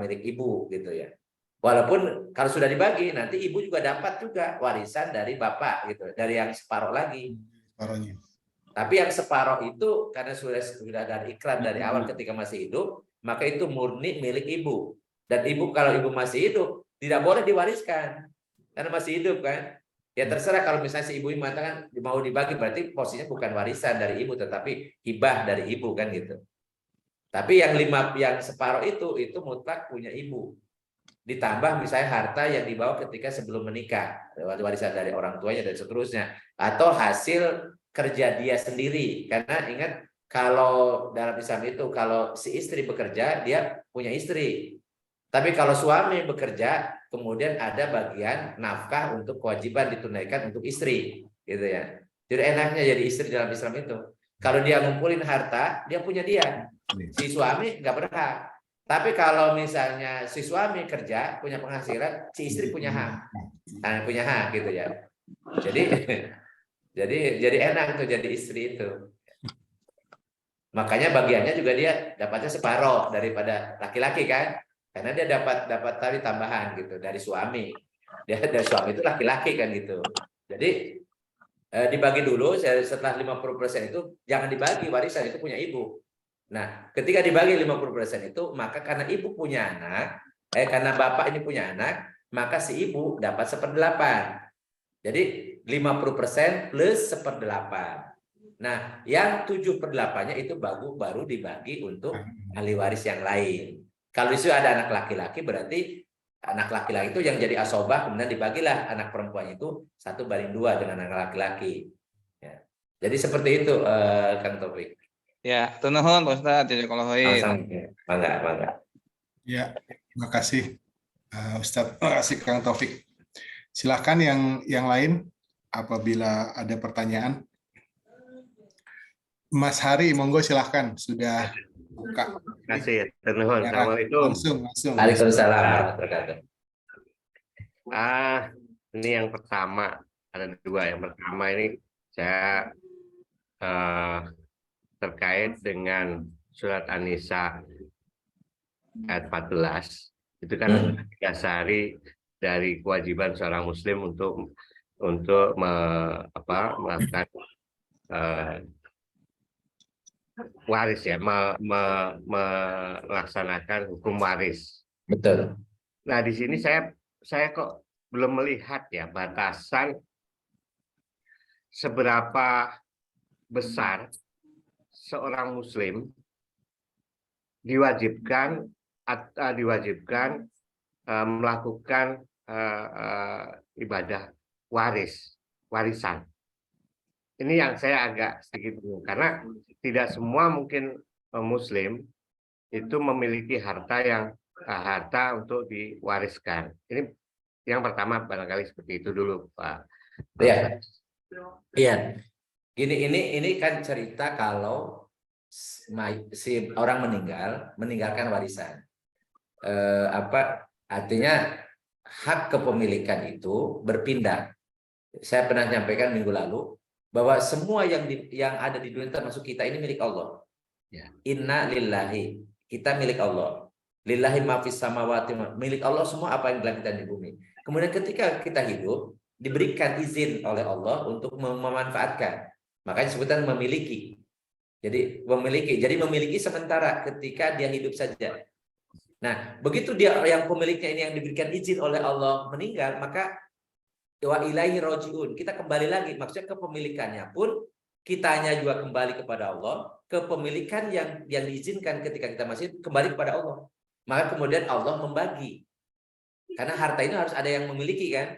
milik ibu gitu ya. Walaupun kalau sudah dibagi nanti ibu juga dapat juga warisan dari bapak gitu, dari yang separoh lagi. Separohnya. Tapi yang separoh itu karena sudah ada ikrar dari awal ketika masih hidup, maka itu murni milik ibu. Dan ibu kalau ibu masih hidup tidak boleh diwariskan karena masih hidup kan. Ya terserah kalau misalnya si ibu mengatakan mau dibagi, berarti posisinya bukan warisan dari ibu tetapi hibah dari ibu kan gitu. Tapi yang separoh itu mutlak punya ibu. Ditambah misalnya harta yang dibawa ketika sebelum menikah, warisan dari orang tuanya dan seterusnya, atau hasil kerja dia sendiri. Karena ingat kalau dalam Islam itu kalau si istri bekerja dia punya istri. Tapi kalau suami bekerja kemudian ada bagian nafkah untuk kewajiban ditunaikan untuk istri, gitu ya. Jadi enaknya jadi istri dalam Islam itu. Kalau dia ngumpulin harta, dia punya dia. Si suami nggak berhak. Tapi kalau misalnya si suami kerja, punya penghasilan, si istri punya hak. Nah, punya hak gitu ya. Jadi jadi enak tuh jadi istri itu. Makanya bagiannya juga dia dapatnya separuh daripada laki-laki kan. Karena dia dapat tadi tambahan gitu dari suami. Dia dari suami itu laki-laki kan gitu. Jadi dibagi dulu setelah 50% itu jangan dibagi, warisan itu punya ibu. Nah, ketika dibagi 50% itu, maka karena ibu punya anak, karena bapak ini punya anak, maka si ibu dapat 1/8. Jadi 50% plus 1/8. Nah, yang 7/8-nya itu baru dibagi untuk ahli waris yang lain. Kalau di situ ada anak laki-laki, berarti anak laki-laki itu yang jadi asobah, kemudian dibagilah anak perempuan itu 1/2 dengan anak laki-laki. Ya. Jadi seperti itu, Kang Taufik. Ya, tunuhun Pak Ustadz. Jazakallahu khair. Bangga. Ya, terima kasih Ustadz. Terima kasih Kang Taufik. Silakan yang lain apabila ada pertanyaan. Mas Hari, monggo silahkan, sudah buka. Terima kasih. Assalamualaikum. Langsung. Waalaikumsalam. Ini yang pertama, ada dua. Yang pertama ini saya terkait dengan surat An-Nisa ayat 14. Itu kan dasari dari kewajiban seorang Muslim untuk melakukan waris ya, melaksanakan hukum waris. Betul. Nah, di sini saya kok belum melihat ya batasan seberapa besar seorang Muslim diwajibkan melakukan ibadah warisan. Ini yang saya agak sedikit bingung karena tidak semua mungkin Muslim itu memiliki harta untuk diwariskan. Ini yang pertama barangkali seperti itu dulu, Pak. Iya. Iya. Ini kan cerita kalau si orang meninggalkan warisan. Artinya hak kepemilikan itu berpindah. Saya pernah nyampaikan minggu lalu bahwa semua yang ada di dunia termasuk kita ini milik Allah. Ya. Inna lillahi, kita milik Allah. Lillahi ma fis samawati, milik Allah semua apa yang di langit dan di bumi. Kemudian ketika kita hidup diberikan izin oleh Allah untuk memanfaatkan. Makanya sebutan memiliki. Jadi memiliki sementara ketika dia hidup saja. Nah, begitu dia yang pemiliknya ini yang diberikan izin oleh Allah meninggal, maka wa ilaihi rojiun, kita kembali lagi, maksudnya kepemilikannya pun kitanya juga kembali kepada Allah, kepemilikan yang diizinkan ketika kita masih kembali kepada Allah. Maka kemudian Allah membagi, karena harta ini harus ada yang memiliki kan,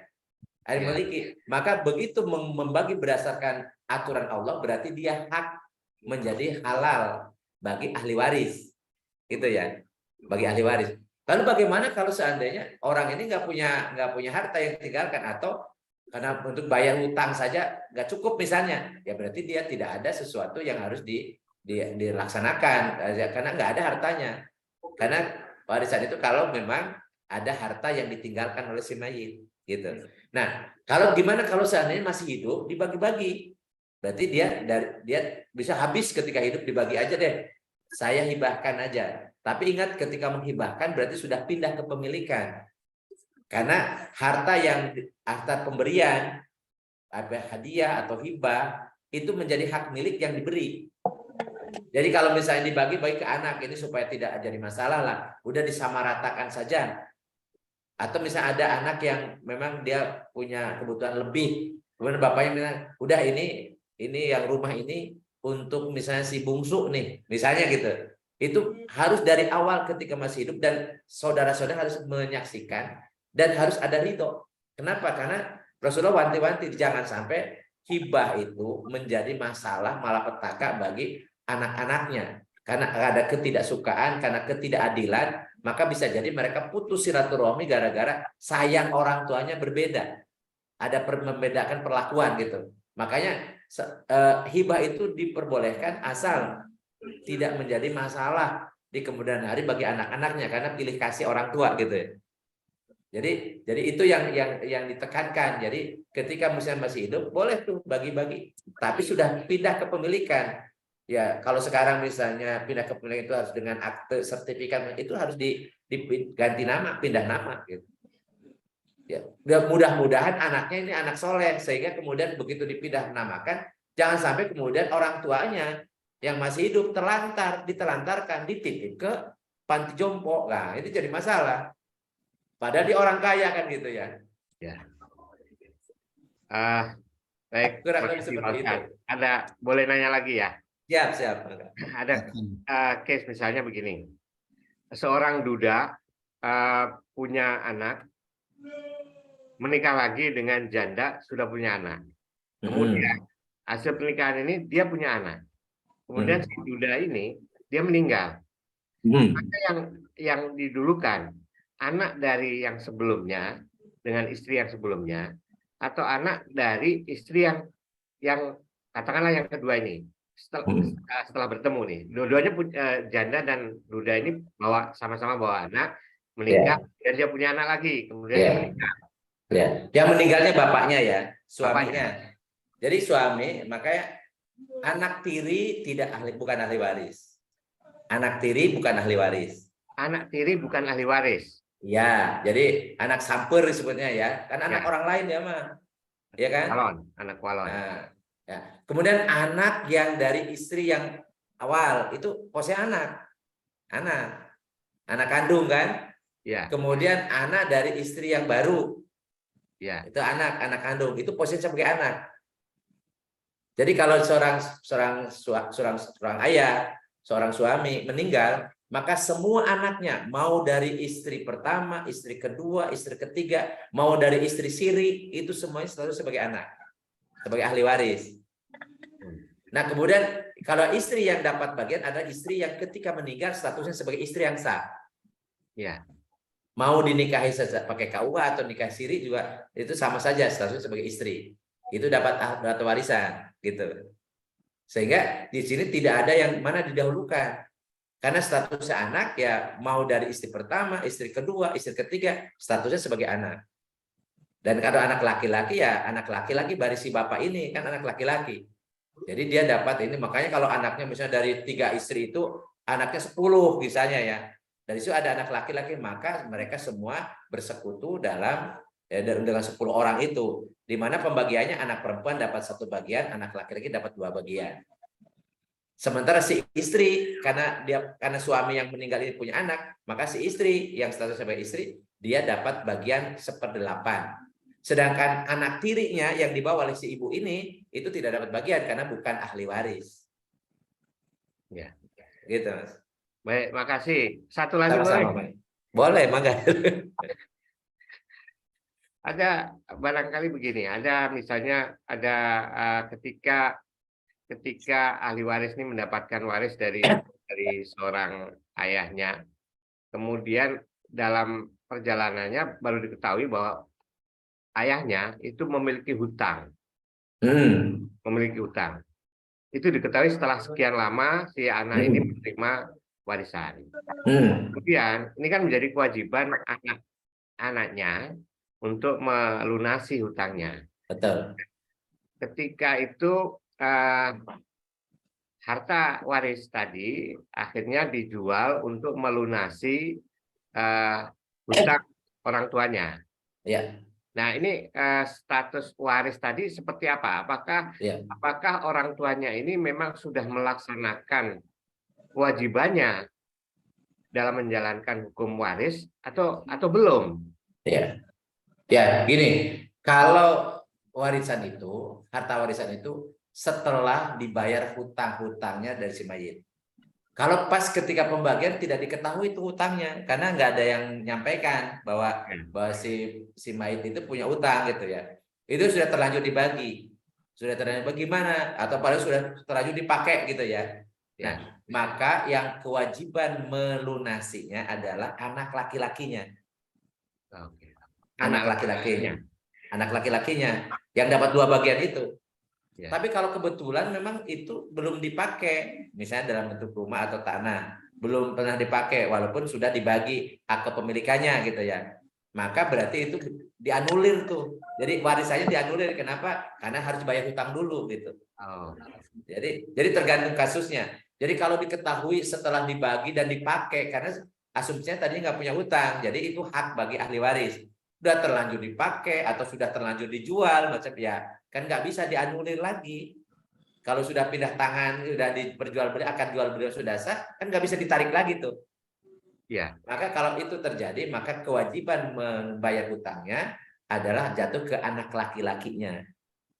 ada yang memiliki. Maka begitu membagi berdasarkan aturan Allah, berarti dia hak menjadi halal bagi ahli waris, gitu ya, bagi ahli waris. Lalu bagaimana kalau seandainya orang ini nggak punya harta yang ditinggalkan, atau karena untuk bayar hutang saja nggak cukup misalnya, ya berarti dia tidak ada sesuatu yang harus dilaksanakan karena nggak ada hartanya. Karena warisan itu kalau memang ada harta yang ditinggalkan oleh si mayit, gitu. Nah, gimana kalau seandainya masih hidup dibagi-bagi? Berarti dia bisa habis ketika hidup, dibagi aja deh. Saya hibahkan aja. Tapi ingat, ketika menghibahkan berarti sudah pindah kepemilikan. Karena harta pemberian, hadiah atau hibah itu menjadi hak milik yang diberi. Jadi kalau misalnya dibagi-bagi ke anak ini supaya tidak jadi masalah lah, udah disamaratakan saja. Atau misalnya ada anak yang memang dia punya kebutuhan lebih, kemudian bapaknya bilang, udah ini yang rumah ini untuk misalnya si bungsu nih, misalnya gitu. Itu harus dari awal ketika masih hidup, dan saudara-saudara harus menyaksikan dan harus ada ridho. Kenapa? Karena Rasulullah wanti-wanti jangan sampai hibah itu menjadi masalah malapetaka bagi anak-anaknya. Karena ada ketidaksukaan, karena ketidakadilan, maka bisa jadi mereka putus silaturahmi gara-gara sayang orang tuanya berbeda. Ada membedakan perlakuan gitu. Makanya hibah itu diperbolehkan asal tidak menjadi masalah di kemudian hari bagi anak-anaknya karena pilih kasih orang tua gitu ya. Jadi itu yang ditekankan. Jadi ketika misalnya masih hidup boleh tuh bagi-bagi, tapi sudah pindah kepemilikan. Ya, kalau sekarang misalnya pindah kepemilikan itu harus dengan akte sertifikat, itu harus diganti nama, pindah nama gitu. Ya, mudah-mudahan anaknya ini anak soleh sehingga kemudian begitu dipindah namakan, jangan sampai kemudian orang tuanya yang masih hidup ditelantarkan, dititip ke panti jompo. Nah, itu jadi masalah. Padahal dia orang kaya kan gitu ya. Ya. Baik, Kurang lebih seperti itu. Ada boleh nanya lagi ya? Siap. Ada case misalnya begini. Seorang duda punya anak, menikah lagi dengan janda sudah punya anak. Kemudian hasil pernikahan ini dia punya anak. Kemudian si duda ini dia meninggal. Maka yang didulukan anak dari yang sebelumnya dengan istri yang sebelumnya atau anak dari istri yang katakanlah yang kedua ini setelah bertemu nih, dua-duanya janda dan duda ini sama-sama bawa anak, menikah dan dia punya anak lagi, kemudian dia menikah. Ya, yang meninggalnya bapaknya ya, suaminya. Jadi suami, makanya anak tiri bukan ahli waris. Anak tiri bukan ahli waris. Anak tiri bukan ahli waris. Ya, jadi anak sampur disebutnya ya, kan anak orang lain ya mah, ya kan? Anak walon. Nah, ya. Kemudian anak yang dari istri yang awal itu posnya anak kandung kan? Ya. Kemudian anak dari istri yang baru, ya. Itu anak kandung, itu posisinya sebagai anak. Jadi kalau seorang ayah, seorang suami meninggal, maka semua anaknya, mau dari istri pertama, istri kedua, istri ketiga, mau dari istri siri, itu semuanya selalu sebagai anak, sebagai ahli waris. Nah kemudian kalau istri yang dapat bagian adalah istri yang ketika meninggal statusnya sebagai istri yang sah. Ya. Mau dinikahi pakai KUA atau nikah siri juga itu sama saja statusnya sebagai istri. Itu dapat warisan gitu. Sehingga di sini tidak ada yang mana didahulukan. Karena statusnya anak ya mau dari istri pertama, istri kedua, istri ketiga, statusnya sebagai anak. Dan kalau anak laki-laki ya anak laki-laki barisi bapak ini kan anak laki-laki. Jadi dia dapat ini, makanya kalau anaknya misalnya dari 3 istri itu anaknya 10 misalnya ya. Dari situ ada anak laki-laki, maka mereka semua bersekutu dalam dengan 10 orang itu. Di mana pembagiannya anak perempuan dapat 1 bagian, anak laki-laki dapat 2 bagian. Sementara si istri karena suami yang meninggal ini punya anak, maka si istri yang statusnya sebagai istri dia dapat bagian 1/8. Sedangkan anak tirinya yang dibawa oleh si ibu ini itu tidak dapat bagian karena bukan ahli waris. Ya, gitu Mas. Baik, makasih. Satu lagi boleh? Boleh, mangga. Ada barangkali begini, ada misalnya ketika ahli waris ini mendapatkan waris dari seorang ayahnya, kemudian dalam perjalanannya baru diketahui bahwa ayahnya itu memiliki hutang. Memiliki hutang. Itu diketahui setelah sekian lama si anak ini menerima warisan. Kemudian ini kan menjadi kewajiban anaknya untuk melunasi hutangnya. Betul. Ketika itu harta waris tadi akhirnya dijual untuk melunasi hutang orang tuanya. Ya. Nah ini status waris tadi seperti apa? Apakah orang tuanya ini memang sudah melaksanakan kewajibannya dalam menjalankan hukum waris atau belum? Ya, gini, kalau warisan itu, harta warisan itu setelah dibayar hutang-hutangnya dari si mayit. Kalau pas ketika pembagian tidak diketahui itu hutangnya, karena nggak ada yang menyampaikan bahwa si mayit itu punya hutang gitu ya. Itu sudah terlanjur dibagi. Sudah terlanjur bagaimana? Atau paling sudah terlanjur dipakai gitu ya. Nah, maka yang kewajiban melunasinya adalah anak laki-lakinya. Anak laki-lakinya yang dapat 2 bagian itu. Ya. Tapi kalau kebetulan memang itu belum dipakai, misalnya dalam bentuk rumah atau tanah, belum pernah dipakai walaupun sudah dibagi hak kepemilikannya gitu ya. Maka berarti itu dianulir tuh. Jadi warisannya dianulir. Kenapa? Karena harus bayar hutang dulu gitu. Oh. Jadi tergantung kasusnya. Jadi kalau diketahui setelah dibagi dan dipakai, karena asumsinya tadinya nggak punya hutang, jadi itu hak bagi ahli waris. Sudah terlanjur dipakai atau sudah terlanjur dijual, macam ya kan nggak bisa dianulir lagi. Kalau sudah pindah tangan, sudah diperjualbeli, akan jual beli sudah sah, kan nggak bisa ditarik lagi tuh. Ya. Maka kalau itu terjadi, maka kewajiban membayar hutangnya adalah jatuh ke anak laki-lakinya.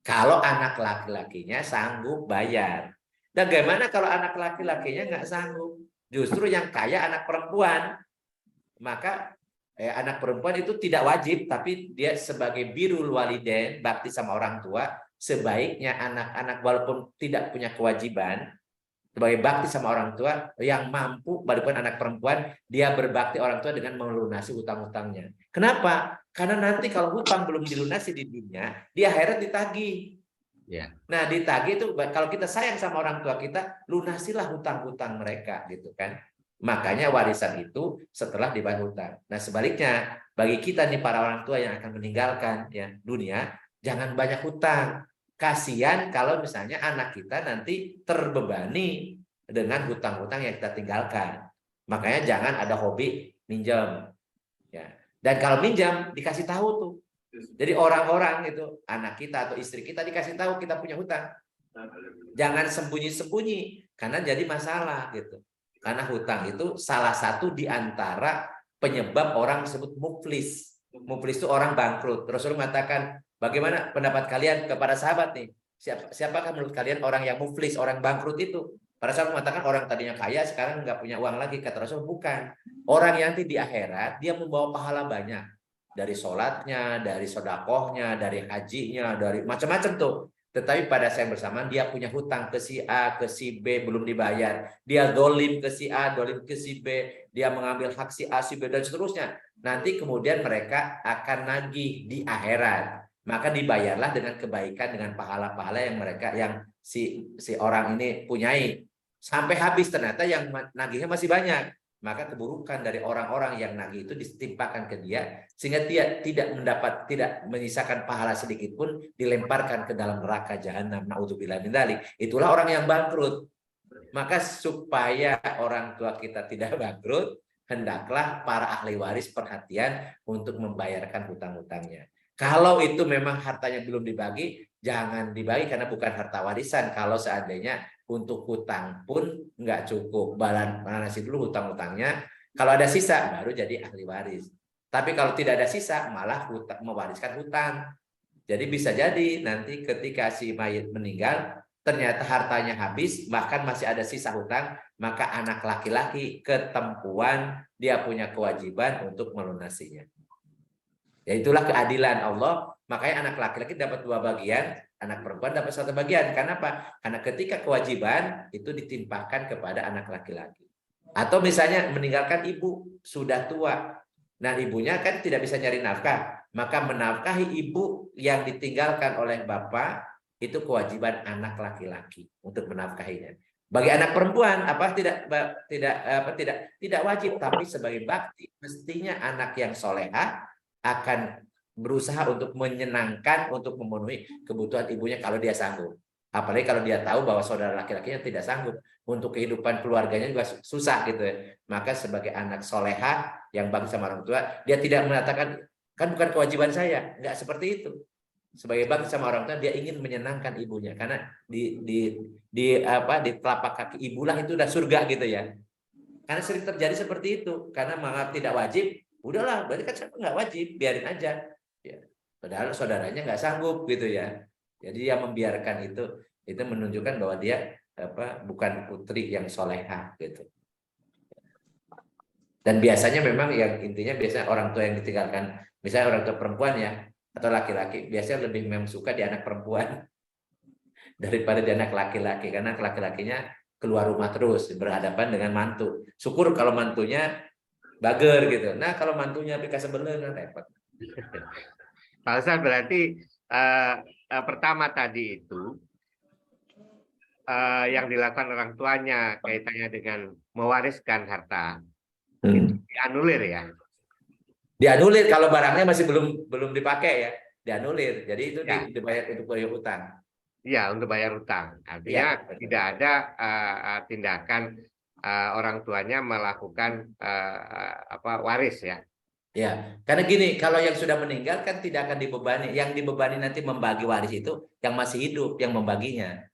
Kalau anak laki-lakinya sanggup bayar. Dan bagaimana kalau anak laki-lakinya nggak sanggup? Justru yang kaya anak perempuan. Maka anak perempuan itu tidak wajib, tapi dia sebagai birrul walidain, bakti sama orang tua, sebaiknya anak-anak walaupun tidak punya kewajiban, sebagai bakti sama orang tua, yang mampu, walaupun anak perempuan, dia berbakti orang tua dengan melunasi hutang-hutangnya. Kenapa? Karena nanti kalau hutang belum dilunasi di dunia, di akhirat ditagih. Ya. Nah, ditagih itu kalau kita sayang sama orang tua kita, lunasilah hutang-hutang mereka gitu kan. Makanya warisan itu setelah dibayar hutang. Nah, sebaliknya bagi kita nih para orang tua yang akan meninggalkan ya dunia, jangan banyak hutang. Kasihan kalau misalnya anak kita nanti terbebani dengan hutang-hutang yang kita tinggalkan. Makanya jangan ada hobi minjam. Ya. Dan kalau minjam dikasih tahu tuh. Jadi orang-orang itu, anak kita atau istri kita dikasih tahu kita punya hutang. Jangan sembunyi-sembunyi karena jadi masalah gitu. Karena hutang itu salah satu di antara penyebab orang disebut muflis. Muflis itu orang bangkrut. Rasul mengatakan, bagaimana pendapat kalian kepada sahabat nih? Siapakah menurut kalian orang yang muflis, orang bangkrut itu? Para sahabat mengatakan orang tadinya kaya sekarang nggak punya uang lagi. Kata Rasul bukan. Orang yang nanti di akhirat dia membawa pahala banyak. Dari sholatnya, dari sodakohnya, dari hajinya, dari macam-macam tuh. Tetapi pada saat bersamaan dia punya hutang ke si A, ke si B belum dibayar. Dia dolim ke si A, dolim ke si B. Dia mengambil hak si A, si B dan seterusnya. Nanti kemudian mereka akan nagih di akhirat. Maka dibayarlah dengan kebaikan, dengan pahala-pahala yang mereka yang si orang ini punyai. Sampai habis ternyata yang nagihnya masih banyak. Maka keburukan dari orang-orang yang nagih itu ditimpakan ke dia sehingga dia tidak menyisakan pahala sedikit pun, dilemparkan ke dalam neraka jahanam. Naudzubillah min dzalik. Itulah orang yang bangkrut. Maka supaya orang tua kita tidak bangkrut, hendaklah para ahli waris perhatian untuk membayarkan hutang-hutangnya. Kalau itu memang hartanya belum dibagi, jangan dibagi karena bukan harta warisan. Kalau seandainya untuk hutang pun nggak cukup, balance dulu hutang-hutangnya. Kalau ada sisa baru jadi ahli waris. Tapi kalau tidak ada sisa malah mewariskan hutang. Jadi bisa jadi nanti ketika si mayit meninggal ternyata hartanya habis, bahkan masih ada sisa hutang, maka anak laki-laki ketempuan dia punya kewajiban untuk melunasinya. Ya itulah keadilan Allah. Makanya anak laki-laki dapat 2 bagian, anak perempuan dapat 1 bagian. Karena apa? Karena ketika kewajiban itu ditimpakan kepada anak laki-laki. Atau misalnya meninggalkan ibu sudah tua. Nah, ibunya kan tidak bisa nyari nafkah, maka menafkahi ibu yang ditinggalkan oleh bapak itu kewajiban anak laki-laki untuk menafkahinya. Bagi anak perempuan tidak wajib, tapi sebagai bakti mestinya anak yang solehah akan berusaha untuk menyenangkan, untuk memenuhi kebutuhan ibunya kalau dia sanggup. Apalagi kalau dia tahu bahwa saudara laki-lakinya tidak sanggup, untuk kehidupan keluarganya juga susah gitu ya. Maka sebagai anak soleha yang bakti sama orang tua, dia tidak mengatakan kan bukan kewajiban saya, nggak seperti itu. Sebagai bakti sama orang tua, dia ingin menyenangkan ibunya karena di telapak kaki ibulah itu udah surga gitu ya. Karena sering terjadi seperti itu, karena menganggap tidak wajib. Udahlah, berarti kan saya nggak wajib, biarin aja. Ya. Padahal saudaranya nggak sanggup gitu ya. Jadi dia membiarkan itu menunjukkan bahwa dia bukan putri yang solehah gitu. Dan biasanya memang yang intinya biasanya orang tua yang ditinggalkan, misalnya orang tua perempuan ya atau laki-laki, biasanya lebih memang suka di anak perempuan daripada di anak laki-laki, karena laki-lakinya keluar rumah terus berhadapan dengan mantu. Syukur kalau mantunya bager gitu. Nah kalau mantunya pika sebelen repot. Pak Ustadz, berarti pertama tadi itu yang dilakukan orang tuanya kaitannya dengan mewariskan harta dianulir ya. Dianulir kalau barangnya masih belum dipakai ya, dianulir. Jadi itu Ya. dibayar untuk bayar utang. Iya, untuk bayar utang. Artinya Ya, tidak ada tindakan orang tuanya melakukan waris ya. Ya, karena gini, kalau yang sudah meninggal kan tidak akan dibebani. Yang dibebani nanti membagi waris itu yang masih hidup, yang membaginya.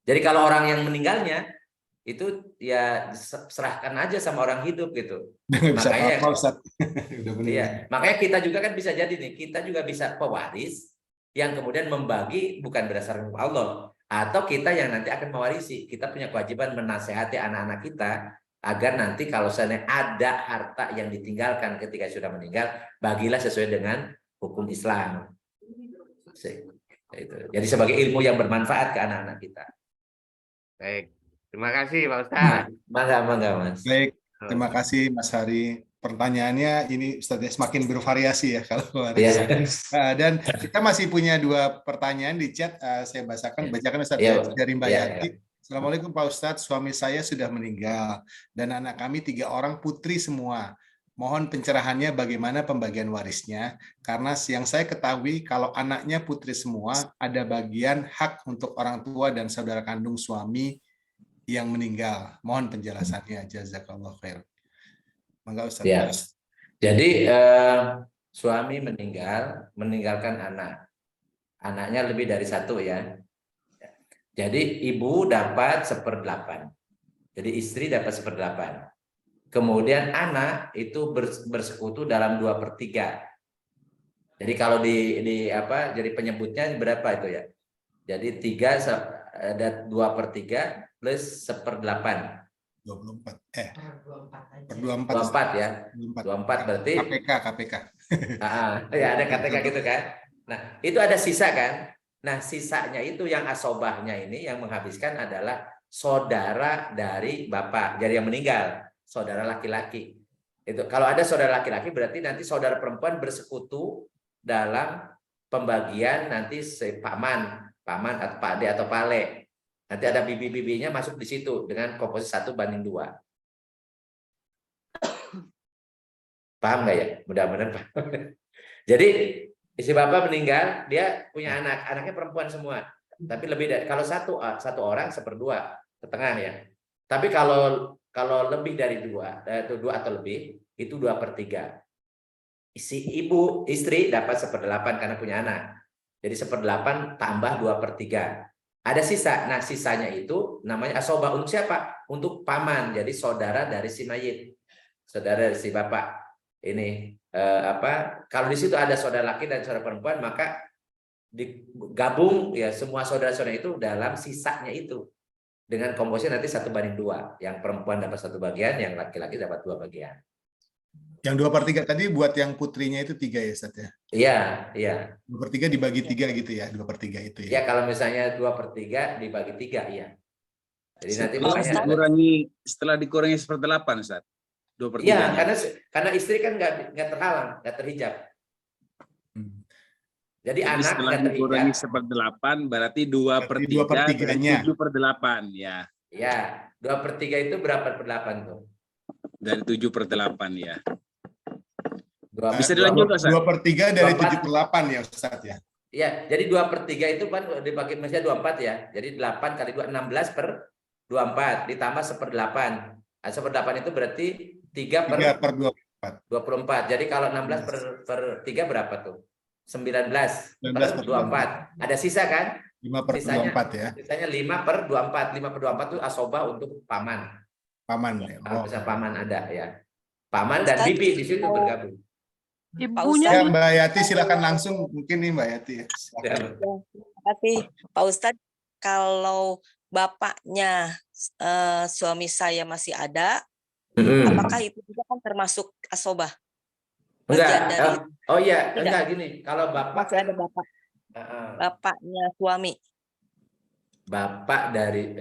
Jadi kalau orang yang meninggalnya itu ya serahkan aja sama orang hidup gitu. Bisa Makanya apa, Ustaz? Udah meninggal. iya, makanya kita juga kan bisa jadi nih, kita juga bisa pewaris yang kemudian membagi bukan berdasarkan Allah, atau kita yang nanti akan mewarisi. Kita punya kewajiban menasehati anak-anak kita agar nanti kalau seandainya ada harta yang ditinggalkan ketika sudah meninggal, bagilah sesuai dengan hukum Islam. Jadi sebagai ilmu yang bermanfaat ke anak-anak kita. Baik, terima kasih Pak Ustadz. Mangga Mas. Baik, terima kasih Mas Hari. Pertanyaannya ini Ustaz semakin bervariasi ya kalau waris. Dan kita masih punya 2 pertanyaan di chat, saya bacakan Ustaz dari Mbak Yati. Assalamualaikum Pak Ustadz, suami saya sudah meninggal dan anak kami 3 orang putri semua. Mohon pencerahannya bagaimana pembagian warisnya, karena yang saya ketahui kalau anaknya putri semua ada bagian hak untuk orang tua dan saudara kandung suami yang meninggal. Mohon penjelasannya, jazakallah khair. Mangga Ustaz. Ya. Jadi suami meninggalkan anak. Anaknya lebih dari 1 ya. Jadi ibu dapat 1/8. Jadi istri dapat 1/8. Kemudian anak itu bersekutu dalam 2/3. Jadi kalau jadi penyebutnya berapa itu ya? Jadi 3 ada 2/3 plus 1/8. 24. Per 24 ya. 24 berarti KPK. Ya ada KTK gitu kan. Nah, itu ada sisa kan? Nah, sisanya itu yang asobahnya ini yang menghabiskan adalah saudara dari bapak, dari yang meninggal, saudara laki-laki. Itu kalau ada saudara laki-laki berarti nanti saudara perempuan bersekutu dalam pembagian nanti paman atau Pak Ade atau Pak Ale. Nanti ada bibi-bibinya masuk di situ dengan komposisi 1/2. Paham nggak ya? Mudah-mudahan paham. Jadi istri bapak meninggal, dia punya anaknya perempuan semua. Tapi lebih dari kalau satu orang 1/2 ke tengah ya. Tapi kalau lebih dari 2 atau lebih itu 2/3. Istri dapat 1/8 karena punya anak. Jadi 1/8 tambah 2/3. Ada sisa. Nah, sisanya itu namanya asobah. Untuk siapa? Untuk paman. Jadi saudara dari si mayit. Saudara dari si bapak. Ini kalau di situ ada saudara laki dan saudara perempuan, maka digabung ya semua saudara-saudara itu dalam sisanya itu. Dengan komposisi nanti 1/2. Yang perempuan dapat 1 bagian, yang laki-laki dapat 2 bagian. Yang 2/3 tadi buat yang putrinya itu 3 ya Ustaz ya? Iya. 2/3 dibagi 3 gitu ya, 2/3 itu ya? Ya kalau misalnya 2/3 dibagi 3 iya. Jadi nanti setelah dikurangi 1/8 Ustaz. 2/3. Iya, karena istri kan nggak terhalang, nggak terhijab. Jadi anak setelah dikurangi 1/8 berarti 2/3 7/8 ya. Ya, 2/3 itu berapa per 8 tuh? Dari 7/8 ya. Bisa dilanjut Ustaz? 2/3 dari 7/8 ya Ustaz ya. Iya, jadi 2/3 itu kan dipakai misalnya 24 ya. Jadi 8 kali 2 16/24 ditambah 1/8. 1/8 itu berarti 3/24. Jadi kalau 16/3 berapa tuh? 19/24. Ada sisa kan? 5/24 ya. Sisanya 5/24. 5/24 itu asobah untuk paman. Paman ya. Bisa paman ada ya. Paman dan bibi di situ bergabung. Ibunya Mbak Yati silakan langsung mungkin nih Mbak Yati ya. Terima kasih Pak Ustadz. Kalau bapaknya suami saya masih ada, apakah itu juga kan termasuk asobah? Enggak. Oh iya, enggak gini. Kalau bapak masih ada bapak. Bapaknya suami. Bapak dari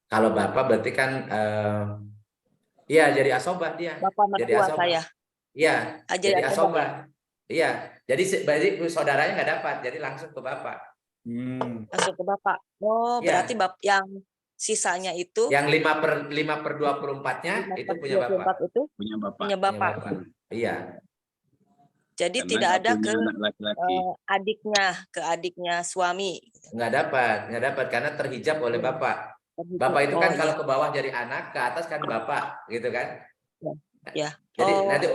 kalau bapak berarti kan iya jadi asobah dia. Bapak mertua saya. Iya, jadi asobah. Iya, jadi berarti saudaranya nggak dapat, jadi langsung ke bapak. Langsung ke Bapak. Oh, Ya. berarti yang sisanya itu Yang 5/24-nya 5 itu per punya 24 Bapak. itu Punya bapak. punya Punya Bapak. Bapak. Iya. Jadi Karena tidak nggak ada punya ke anak laki-laki. adiknya suami. Nggak dapat karena terhijab oleh Bapak. Bapak itu Oh kan iya. kalau ke bawah jadi anak, ke atas kan Bapak, gitu kan? Ya. Jadi Oh, nanti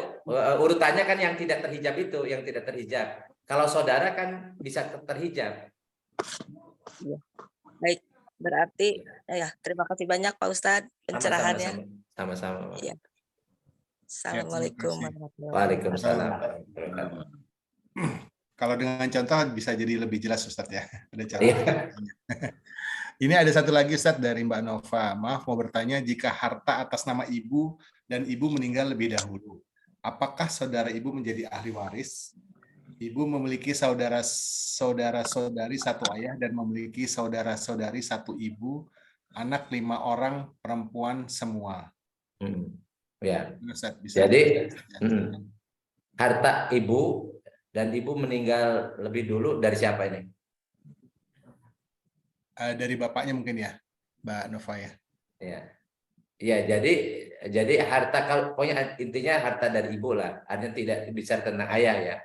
urutannya kan yang tidak terhijab itu, yang tidak terhijab. Kalau saudara kan bisa terhijab. iya. Baik. Berarti ya, terima kasih banyak Pak Ustadz pencerahannya. Sama-sama. Iya. terima Assalamualaikum kasih. warahmatullahi Waalaikumsalam. Kalau dengan contoh bisa jadi lebih jelas Ustadz ya. Ada cara. Iya. Ini ada satu lagi Ustadz dari Mbak Nova. Maaf mau bertanya, jika harta atas nama ibu dan ibu meninggal lebih dahulu, apakah saudara ibu menjadi ahli waris? Ibu memiliki saudara-saudari satu ayah dan memiliki saudara-saudari satu ibu, anak 5 orang perempuan semua. Ya. Ustadz, bisa Jadi harta ibu dan ibu meninggal lebih dulu dari siapa ini? dari bapaknya mungkin ya, Mbak Nova ya. Ya. Ya, jadi harta kalau pokoknya intinya harta dari ibu lah, artinya tidak bicara tentang ayah ya.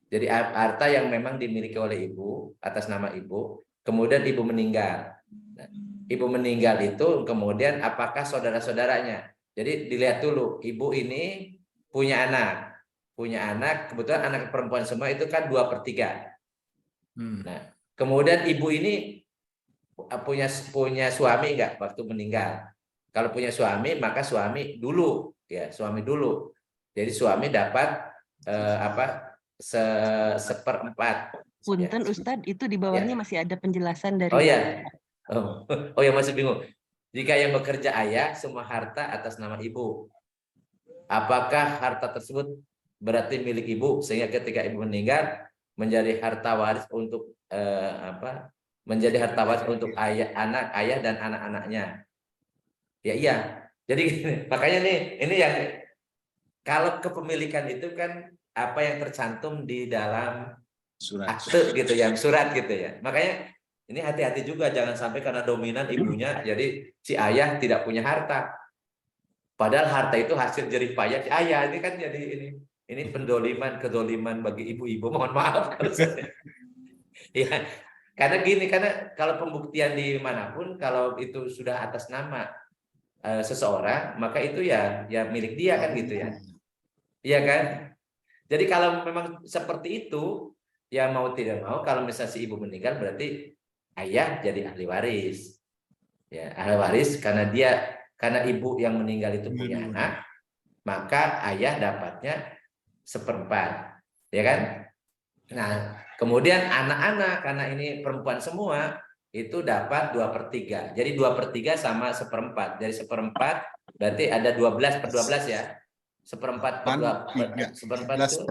Jadi harta yang memang dimiliki oleh ibu atas nama ibu, kemudian ibu meninggal. Nah, ibu meninggal itu kemudian apakah saudara-saudaranya? Jadi dilihat dulu, ibu ini punya anak, kebetulan anak perempuan semua itu kan 2/3. Nah, kemudian ibu ini punya suami enggak waktu meninggal? Kalau punya suami maka suami dulu ya, suami dulu. Jadi suami dapat seperempat. Punten Ya. Ustadz, itu di bawahnya masih ada penjelasan dari Oh ya. Oh ya, masih bingung. Jika yang bekerja ayah, semua harta atas nama ibu. Apakah harta tersebut berarti milik ibu sehingga ketika ibu meninggal menjadi harta waris untuk menjadi harta waris untuk ayah dan anak-anaknya? Ya iya. Jadi makanya ini yang kalau kepemilikan itu kan apa yang tercantum di dalam akte gitu ya, surat gitu ya. Makanya ini hati-hati juga, jangan sampai karena dominan ibunya jadi si ayah tidak punya harta. Padahal harta itu hasil jerih payah si ayah. Ini kan jadi ini kedoliman bagi ibu-ibu. Mohon maaf kalau saya. Ya, karena kalau pembuktian dimanapun kalau itu sudah atas nama seseorang, maka itu ya milik dia kan gitu ya. Iya kan? Jadi kalau memang seperti itu, ya mau tidak mau kalau misalnya si ibu meninggal berarti ayah jadi ahli waris. Ya, ahli waris karena ibu yang meninggal itu punya anak, maka ayah dapatnya seperempat. Ya kan? Nah, kemudian anak-anak karena ini perempuan semua itu dapat 2/3. Jadi 2/3 sama seperempat. Dari seperempat berarti ada 12/12 ya. Seperempat per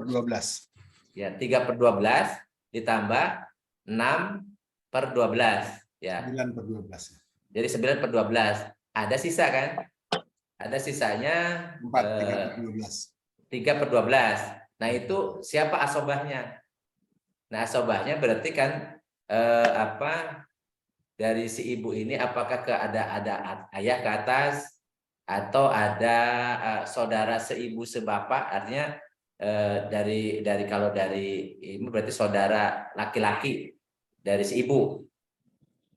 12. Ya, 3/12 ditambah 6/12 ya. 9/12. Jadi 9/12. Ada sisa kan? Ada sisanya 3/12. Nah, itu siapa asobahnya? Nah, asobahnya berarti kan dari si ibu ini apakah ada ayah ke atas atau ada saudara seibu sebapak, artinya kalau dari ibu berarti saudara laki-laki dari si ibu.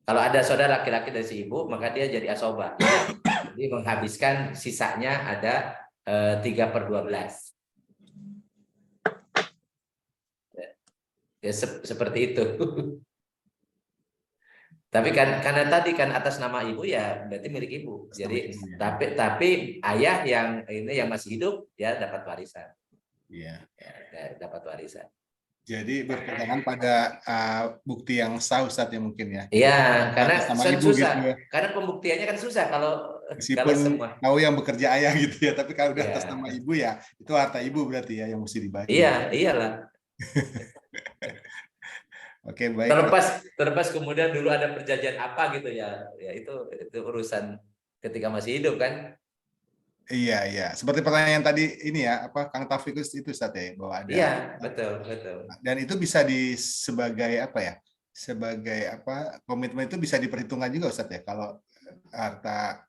Kalau ada saudara laki-laki dari si ibu maka dia jadi asobah. Jadi menghabiskan sisanya ada 3/12. Ya seperti itu. Tapi karena tadi kan atas nama ibu ya berarti milik ibu. Jadi tapi ayah yang masih hidup ya dapat warisan. Iya. Ya, dapat warisan. Jadi berpegangan pada bukti yang sah Ustadz ya mungkin ya. Iya, karena susah. Gitu ya. Karena pembuktiannya kan susah kalau meskipun semua tahu yang bekerja ayah gitu ya, tapi kalau udah atas nama ibu ya itu harta ibu berarti ya yang mesti dibagi. Iya, iyalah. Oke, baik. Terlepas kemudian dulu ada perjanjian apa gitu ya itu urusan ketika masih hidup kan. Iya. Seperti pertanyaan tadi ini ya, Kang Taufikus itu Ustadz ya, bahwa ada. Iya, betul. Dan itu bisa sebagai apa ya? sebagai apa, komitmen itu bisa diperhitungkan juga Ustadz ya, kalau harta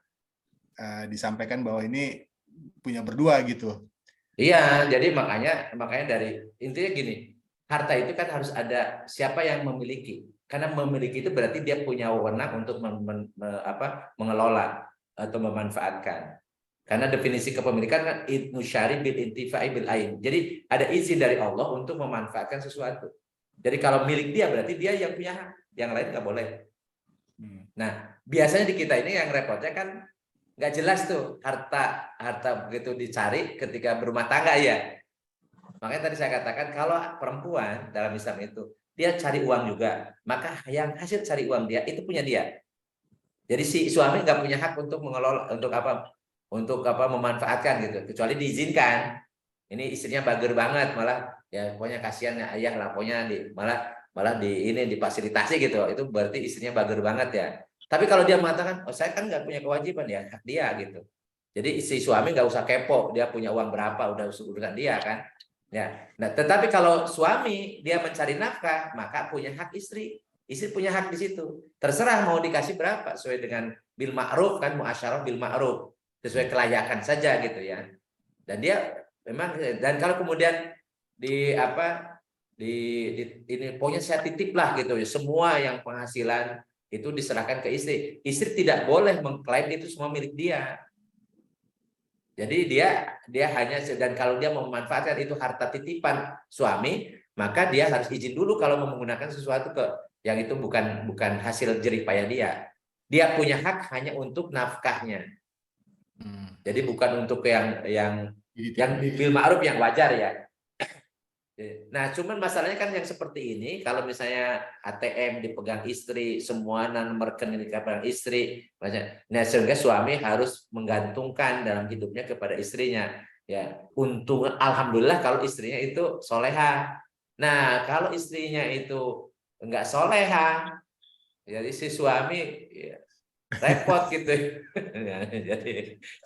disampaikan bahwa ini punya berdua gitu. Iya, jadi makanya dari intinya gini, harta itu kan harus ada siapa yang memiliki. Karena memiliki itu berarti dia punya wewenang untuk mengelola atau memanfaatkan. Karena definisi kepemilikan kan musyari bil intifa'i bil ain. Jadi ada izin dari Allah untuk memanfaatkan sesuatu. Jadi kalau milik dia berarti dia yang punya hak, yang lain nggak boleh. Nah, biasanya di kita ini yang repotnya kan nggak jelas tuh harta begitu dicari ketika berumah tangga ya. Makanya tadi saya katakan kalau perempuan dalam Islam itu dia cari uang juga, maka yang hasil cari uang dia itu punya dia. Jadi si suami nggak punya hak untuk mengelola, untuk apa memanfaatkan gitu, kecuali diizinkan. Ini istrinya bager banget, malah ya pokoknya kasihan ya ayah lah, pokoknya malah difasilitasi gitu. Itu berarti istrinya bager banget ya. Tapi kalau dia mengatakan, oh saya kan nggak punya kewajiban ya, hak dia gitu. Jadi si suami nggak usah kepo, dia punya uang berapa, udah urusan dia kan. Ya, nah tetapi kalau suami dia mencari nafkah, maka punya hak istri. Istri punya hak di situ. Terserah mau dikasih berapa, sesuai dengan bil ma'ruf kan, muasyarah bil ma'ruf, sesuai kelayakan saja gitu ya. Dan dia memang, dan kalau kemudian ini pokoknya saya titip lah gitu ya, semua yang penghasilan itu diserahkan ke istri. Istri tidak boleh mengklaim itu semua milik dia. Jadi dia hanya, dan kalau dia memanfaatkan itu harta titipan suami, maka dia harus izin dulu kalau mau menggunakan sesuatu yang itu bukan hasil jerih payah dia. Dia punya hak hanya untuk nafkahnya. Jadi bukan untuk yang bil ma'ruf yang wajar ya. Nah, cuman masalahnya kan yang seperti ini, kalau misalnya ATM dipegang istri, semua nomor rekening dipegang istri, nah sehingga suami harus menggantungkan dalam hidupnya kepada istrinya. Ya, untung alhamdulillah kalau istrinya itu soleha. Nah, kalau istrinya itu enggak soleha, jadi si suami ya, repot gitu.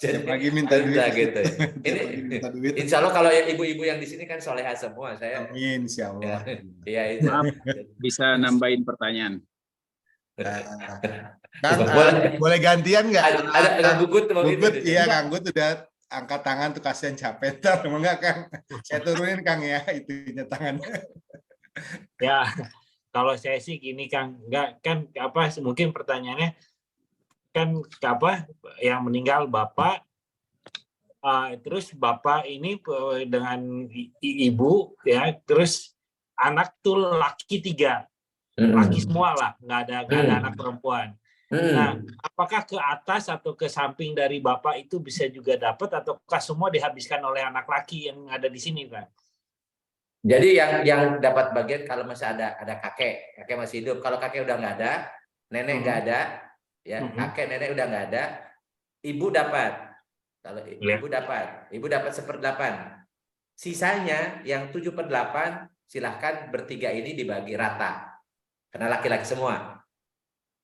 jadi lagi minta duit gitu. Ini minta duit. insya Allah kalau ibu-ibu yang di sini kan soleha semua. Saya Amin, insya Allah. ya, itu. Maaf, bisa nambahin pertanyaan. Kan boleh gantian nggak? Ada Gugut Iya, Kang Gut udah angkat tangan tuh, kasihan capek. Enggak Kang? Saya turunin Kang ya, itunya tangannya. Ya, kalau saya sih gini Kang, enggak kan apa, mungkin pertanyaannya kan apa, yang meninggal bapak, terus bapak ini dengan ibu ya, terus anak tuh laki 3, laki semua lah, nggak ada anak perempuan. Nah, apakah ke atas atau ke samping dari bapak itu bisa juga dapat, ataukah semua dihabiskan oleh anak laki yang ada di sini, Pak? Jadi yang dapat bagian kalau masih ada kakek masih hidup. Kalau kakek udah nggak ada, nenek nggak ada, ya kakek nenek udah nggak ada, ibu dapat. Kalau ibu dapat 1/8. Sisanya yang 7/8 silahkan bertiga ini dibagi rata. Karena laki-laki semua.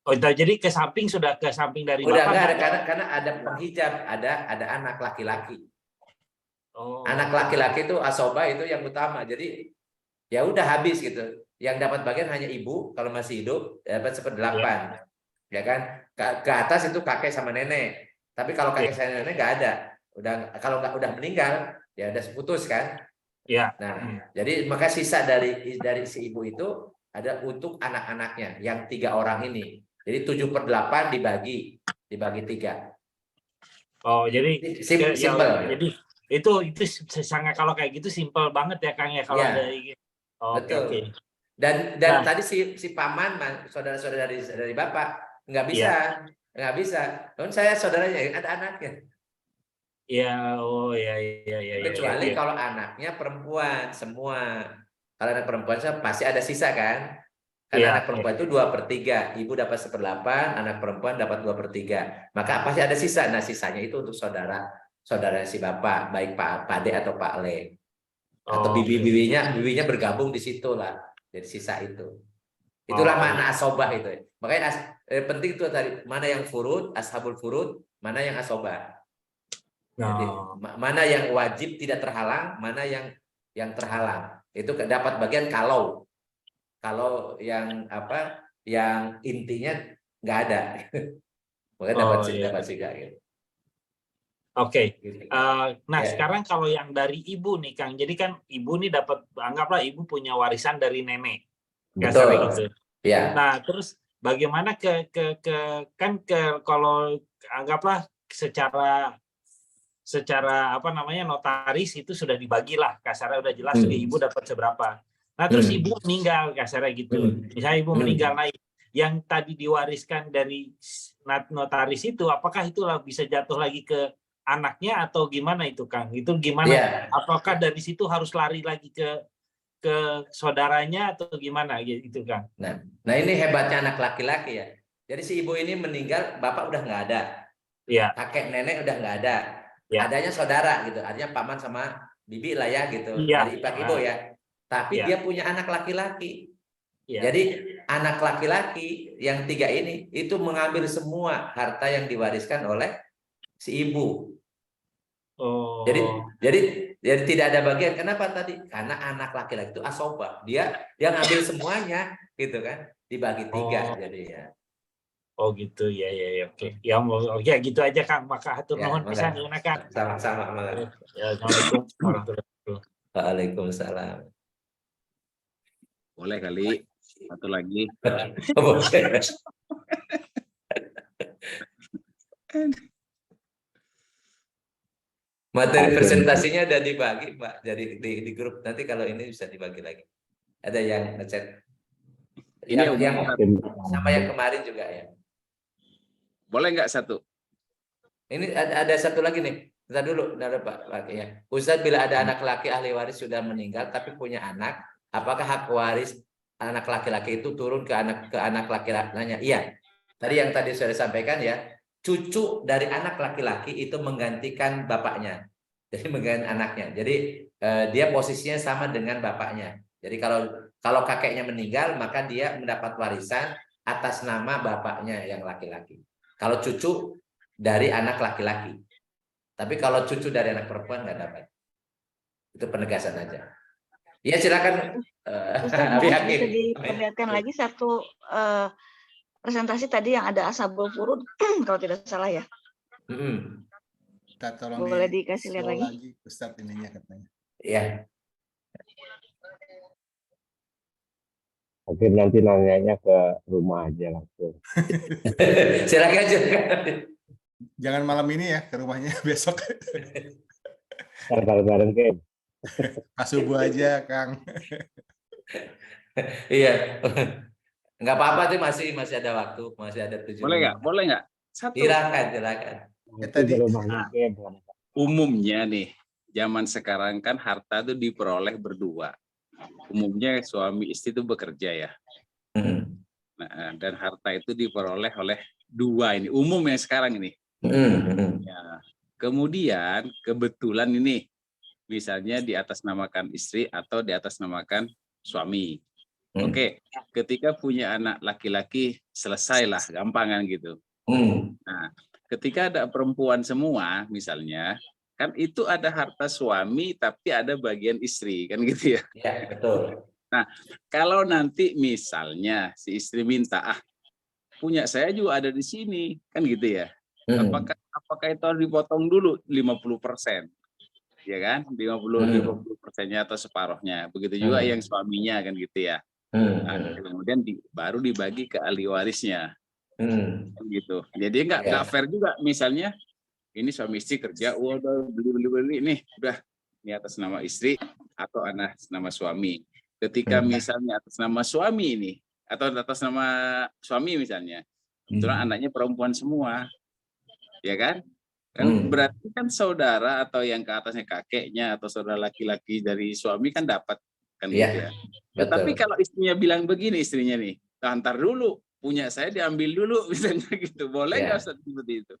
Oh, jadi ke samping, sudah ke samping dari udah bapak? Udah nggak ada, karena ada penghijab, ada anak laki-laki. Oh. Anak laki-laki itu asoba itu yang utama. Jadi ya udah habis gitu. Yang dapat bagian hanya ibu kalau masih hidup, dapat 1/8. Ya kan? Ke atas itu kakek sama nenek. Tapi kalau kakek sama nenek nggak ada. Kalau udah meninggal ya udah putus kan? Ya. Nah, jadi maka sisa dari si ibu itu ada untuk anak-anaknya yang 3 orang ini. Jadi 7/8 dibagi 3. Oh, jadi simple. Jadi itu sangat, kalau kayak gitu simple banget ya Kang ya, kalau ada gitu. Oh, betul. Okay. Dan tadi si paman, saudara-saudara dari bapak nggak bisa. Kan saya saudaranya ada anaknya. Ya, Kecuali kalau anaknya perempuan semua. Kalau anak perempuan pasti ada sisa kan? Karena anak perempuan itu 2/3, ibu dapat 1/8, anak perempuan dapat 2/3. Maka pasti ada sisa. Nah, sisanya itu untuk saudara si bapak, baik Pak Ade atau Pak Le. Atau bibinya bergabung di situ lah. Jadi sisa itu. Itulah makna asobah itu. Makanya penting itu tadi, mana yang furud, ashabul furud, mana yang asobah. Jadi mana yang wajib tidak terhalang, mana yang terhalang. Itu dapat bagian kalau Kalau yang apa, yang intinya nggak ada, maka dapat dapat siga gitu. Oke. Gitu. Nah, Ya. sekarang kalau yang dari ibu nih, Kang. Jadi kan ibu nih dapat, anggaplah ibu punya warisan dari nenek. Kasarnya Betul. gitu. Ya. Nah, terus bagaimana kalau anggaplah secara apa namanya, notaris itu sudah dibagilah, kasarnya udah jelas ibu dapat seberapa. Nah, terus ibu meninggal, kasarnya gitu. Misalnya ibu meninggal, nah yang tadi diwariskan dari notaris itu, apakah itulah bisa jatuh lagi ke anaknya atau gimana itu, Kang? Itu gimana? Yeah. Apakah dari situ harus lari lagi ke saudaranya atau gimana gitu, Kang? Nah ini hebatnya anak laki-laki ya. Jadi si ibu ini meninggal, bapak udah nggak ada, kakek nenek udah nggak ada, adanya saudara gitu, artinya paman sama bibi lah ya gitu, dari ipak ibu ya. Tapi dia punya anak laki-laki. Jadi anak laki-laki yang 3 ini itu mengambil semua harta yang diwariskan oleh si ibu. Jadi tidak ada bagian. Kenapa tadi? Karena anak laki-laki itu asoba. Dia ngambil semuanya, gitu kan? Dibagi 3 jadi ya. Oh gitu, ya oke. Ya oke, gitu aja, Kang. Maka hatur nuhun pisan yeuna, Kang. Sama-sama. Ya, Assalamualaikum warahmatullahi wabarakatuh. Waalaikumsalam. Boleh kali satu lagi. Materi presentasinya udah dibagi, Pak. Jadi di grup nanti kalau ini bisa dibagi lagi. Ada yang ngechat. Yang sama yang kemarin juga ya. Boleh nggak satu? Ini ada satu lagi nih. Kita dulu, Pak ya. Ustadz, bila ada anak laki ahli waris sudah meninggal tapi punya anak, apakah hak waris anak laki-laki itu turun ke anak laki-lakinya? Iya. Tadi sudah disampaikan ya. Cucu dari anak laki-laki itu menggantikan bapaknya, jadi menggantikan anaknya. Jadi dia posisinya sama dengan bapaknya. Jadi kalau kakeknya meninggal, maka dia mendapat warisan atas nama bapaknya yang laki-laki. Kalau cucu dari anak laki-laki, tapi kalau cucu dari anak perempuan nggak dapat. Itu penegasan aja. Ya silakan. Bisa diperlihatkan lagi satu presentasi tadi yang ada ashabul furud kalau tidak salah ya. Kita tolong boleh dikasih lihat lagi Ustadz ininya katanya. Iya. Mungkin nanti nanyanya ke rumah aja langsung. Silakan. Jangan malam ini ya, ke rumahnya besok. Bareng-bareng Ken. Pas subuh aja, Kang. Iya. Nggak apa-apa tuh, masih ada waktu, masih ada 7 menit. Boleh nggak? Satu. Silakan. Tadi umumnya nih, zaman sekarang kan harta itu diperoleh berdua. Umumnya suami istri itu bekerja ya. Nah, dan harta itu diperoleh oleh 2 ini. Umumnya sekarang ini. Ya. Kemudian kebetulan ini, misalnya di atas namakan istri atau di atas namakan suami. Oke, ketika punya anak laki-laki selesailah, gampangan gitu. Nah, ketika ada perempuan semua, misalnya, kan itu ada harta suami tapi ada bagian istri, kan gitu ya? Iya, betul. Nah, kalau nanti misalnya si istri minta, punya saya juga ada di sini, kan gitu ya? Apakah itu harus dipotong dulu 50%? Ya kan? 50%-nya atau separuhnya. Begitu juga yang suaminya, kan gitu ya? Nah, kemudian baru dibagi ke ahli warisnya, gitu. Jadi nggak fair juga. Misalnya ini suami istri kerja, udah beli nih, udah ini atas nama istri atau atas nama suami. Ketika misalnya atas nama suami ini atau atas nama suami misalnya, kebetulan anaknya perempuan semua, ya kan? Kan berarti kan saudara atau yang ke atasnya kakeknya atau saudara laki-laki dari suami kan dapat. Kan gitu ya. Tapi kalau istrinya bilang begini, istrinya nih, antar dulu, punya saya diambil dulu, misalnya gitu, boleh nggak seperti itu?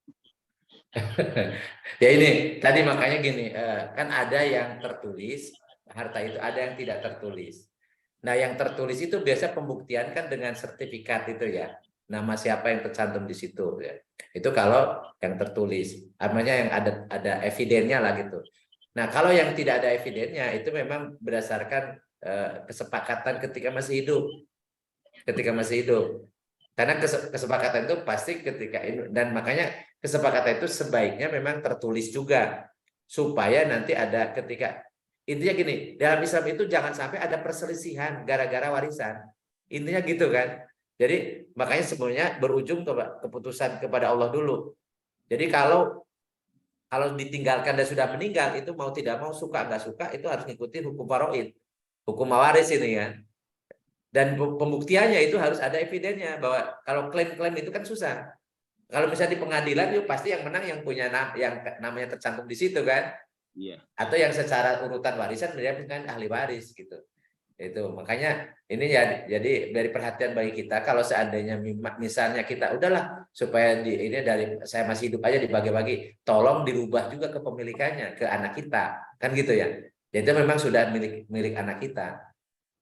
Ya ini tadi makanya gini, kan ada yang tertulis harta itu, ada yang tidak tertulis. Nah yang tertulis itu biasa pembuktian kan dengan sertifikat itu ya, nama siapa yang tercantum di situ ya. Itu kalau yang tertulis, artinya yang ada evidennya lah gitu. Nah kalau yang tidak ada evidennya itu memang berdasarkan kesepakatan ketika masih hidup. ketika masih hidup. Karena kesepakatan itu pasti ketika ini, dan makanya kesepakatan itu sebaiknya memang tertulis juga supaya nanti ada ketika intinya gini, dalam Islam itu jangan sampai ada perselisihan gara-gara warisan. Intinya gitu kan. Jadi makanya semuanya berujung ke keputusan kepada Allah dulu. Jadi kalau ditinggalkan dan sudah meninggal itu mau tidak mau suka nggak suka itu harus ngikutin hukum faraid, hukum mawaris ini ya. Dan pembuktiannya itu harus ada evidennya bahwa kalau klaim-klaim itu kan susah. Kalau misalnya di pengadilan itu pasti yang menang yang punya yang namanya tercantum di situ kan. Iya. Atau yang secara urutan warisan dia bukan ahli waris gitu. Itu makanya ini ya jadi dari perhatian bagi kita kalau seandainya misalnya kita udahlah supaya ini dari saya masih hidup aja dibagi-bagi, tolong dirubah juga kepemilikannya ke anak kita kan gitu ya. Jadi memang sudah milik anak kita.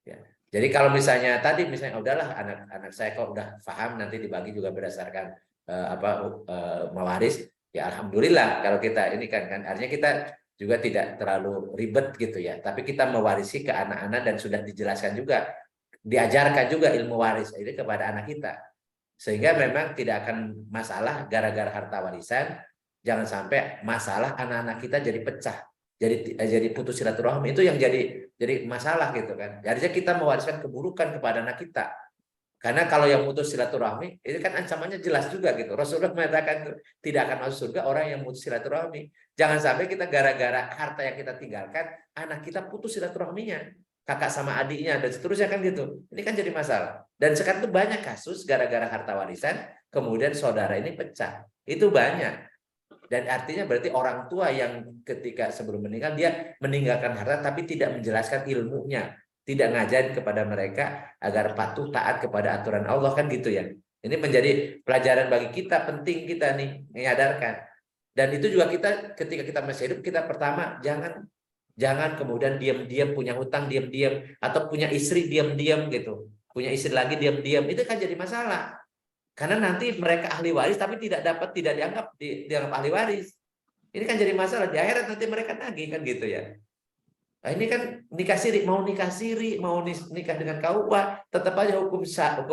Ya. Jadi kalau misalnya tadi misalnya udahlah anak saya kok udah paham nanti dibagi juga berdasarkan mewaris ya alhamdulillah kalau kita ini kan artinya kita juga tidak terlalu ribet gitu ya tapi kita mewarisi ke anak-anak dan sudah dijelaskan juga diajarkan juga ilmu waris ini kepada anak kita sehingga memang tidak akan masalah gara-gara harta warisan jangan sampai masalah anak-anak kita jadi pecah jadi putus silaturahmi itu yang jadi masalah gitu kan. Jadinya kita mewariskan keburukan kepada anak kita. Karena kalau yang putus silaturahmi itu kan ancamannya jelas juga gitu. Rasulullah mengatakan tidak akan masuk surga orang yang putus silaturahmi. Jangan sampai kita gara-gara harta yang kita tinggalkan anak kita putus silaturahminya. Kakak sama adiknya dan seterusnya kan gitu. Ini kan jadi masalah. Dan sekarang itu banyak kasus gara-gara harta warisan kemudian saudara ini pecah. Itu banyak. Dan artinya berarti orang tua yang ketika sebelum meninggal dia meninggalkan harta tapi tidak menjelaskan ilmunya, tidak ngajarin kepada mereka agar patuh taat kepada aturan Allah kan gitu ya. Ini menjadi pelajaran bagi kita, penting kita nih menyadarkan. Dan itu juga kita ketika kita masih hidup kita pertama jangan kemudian diam-diam punya hutang diam-diam atau punya istri diam-diam gitu. Punya istri lagi diam-diam itu kan jadi masalah. Karena nanti mereka ahli waris tapi tidak dianggap ahli waris. Ini kan jadi masalah di akhirat nanti mereka nagih kan gitu ya. Nah, ini kan nikah siri mau nikah dengan KUA tetap aja hukum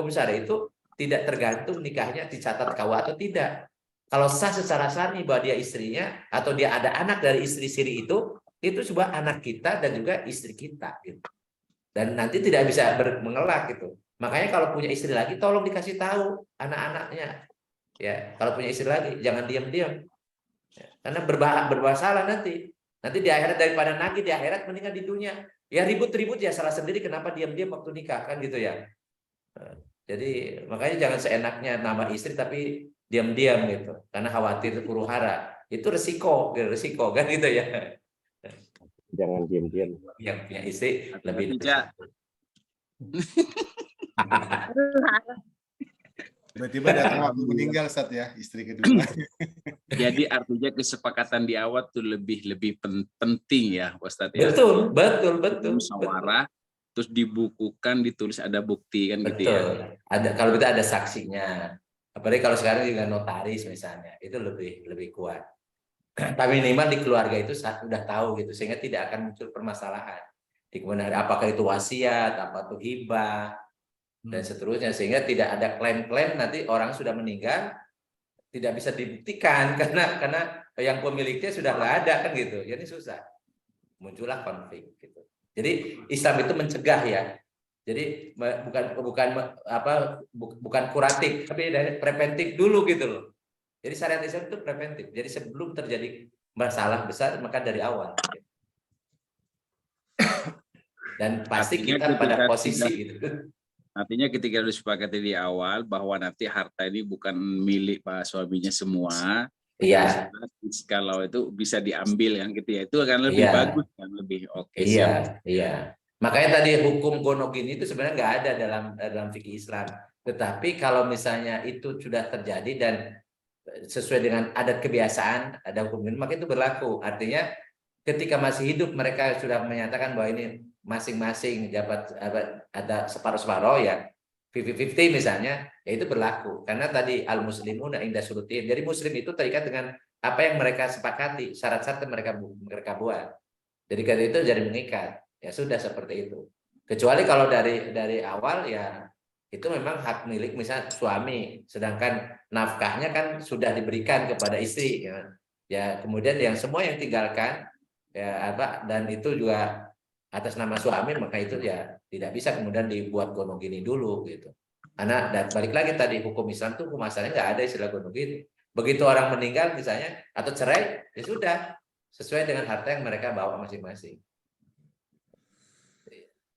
syara itu tidak tergantung nikahnya dicatat KUA atau tidak. Kalau sah secara syar'i bahwa dia istrinya atau dia ada anak dari istri siri itu sebuah anak kita dan juga istri kita gitu. Dan nanti tidak bisa mengelak gitu. Makanya kalau punya istri lagi tolong dikasih tahu anak-anaknya. Ya, kalau punya istri lagi jangan diam-diam. Ya, karena bermasalah nanti. Nanti di akhirat daripada nagih di akhirat mendingan di dunia. Ya ribut-ribut ya salah sendiri kenapa diam-diam waktu nikah kan gitu ya. Jadi makanya jangan seenaknya nama istri tapi diam-diam gitu. Karena khawatir huru-hara. Itu resiko kan gitu ya. Jangan diam-diam. Yang punya istri lebih Tiba-tiba datang waktu meninggal saat ya istri kedua. Jadi artinya kesepakatan di awal tuh lebih penting ya, Ustadz ya. Betul. Musyawarah, terus dibukukan, ditulis ada bukti kan gitu ya. Ada kalau kita ada saksinya. Apalagi kalau sekarang juga notaris misalnya, itu lebih kuat. Tapi minimal di keluarga itu sudah tahu gitu sehingga tidak akan muncul permasalahan. Di kemudian hari apakah itu wasiat, apa itu hibah dan seterusnya sehingga tidak ada klaim-klaim nanti orang sudah meninggal tidak bisa dibuktikan karena yang pemiliknya sudah nggak ada kan gitu. Jadi susah. Muncullah konflik gitu. Jadi Islam itu mencegah ya. Jadi bukan kuratif tapi preventif dulu gitu loh. Jadi syariat Islam itu preventif. Jadi sebelum terjadi masalah besar maka dari awal. Dan pasti kita pada posisi gitu. Artinya ketika disepakati di awal bahwa nanti harta ini bukan milik pak suaminya semua. Iya. Kalau itu bisa diambil yang gitu ya. Itu akan lebih bagus kan lebih oke. Iya. Makanya tadi hukum gonogini itu sebenarnya nggak ada dalam fikih Islam. Tetapi kalau misalnya itu sudah terjadi dan sesuai dengan adat kebiasaan, ada hukum ini, maka itu berlaku. Artinya ketika masih hidup mereka sudah menyatakan bahwa ini masing-masing jabat ada separuh-separuh ya 50-50 misalnya, ya itu berlaku. Karena tadi al-muslimuna inda syurutin. Jadi muslim itu terikat dengan apa yang mereka sepakati, syarat-syarat yang mereka buat. Jadi karena itu jadi mengikat. Ya sudah seperti itu. Kecuali kalau dari awal ya itu memang hak milik misalnya suami, sedangkan nafkahnya kan sudah diberikan kepada istri, ya. Ya, kemudian yang semua yang tinggalkan ya apa, dan itu juga atas nama suami, maka itu ya tidak bisa kemudian dibuat gonong gini dulu gitu. Karena dan balik lagi tadi hukum Islam tuh hukum asalnya nggak ada istilah gonong gini. Begitu orang meninggal misalnya atau cerai, ya sudah sesuai dengan harta yang mereka bawa masing-masing.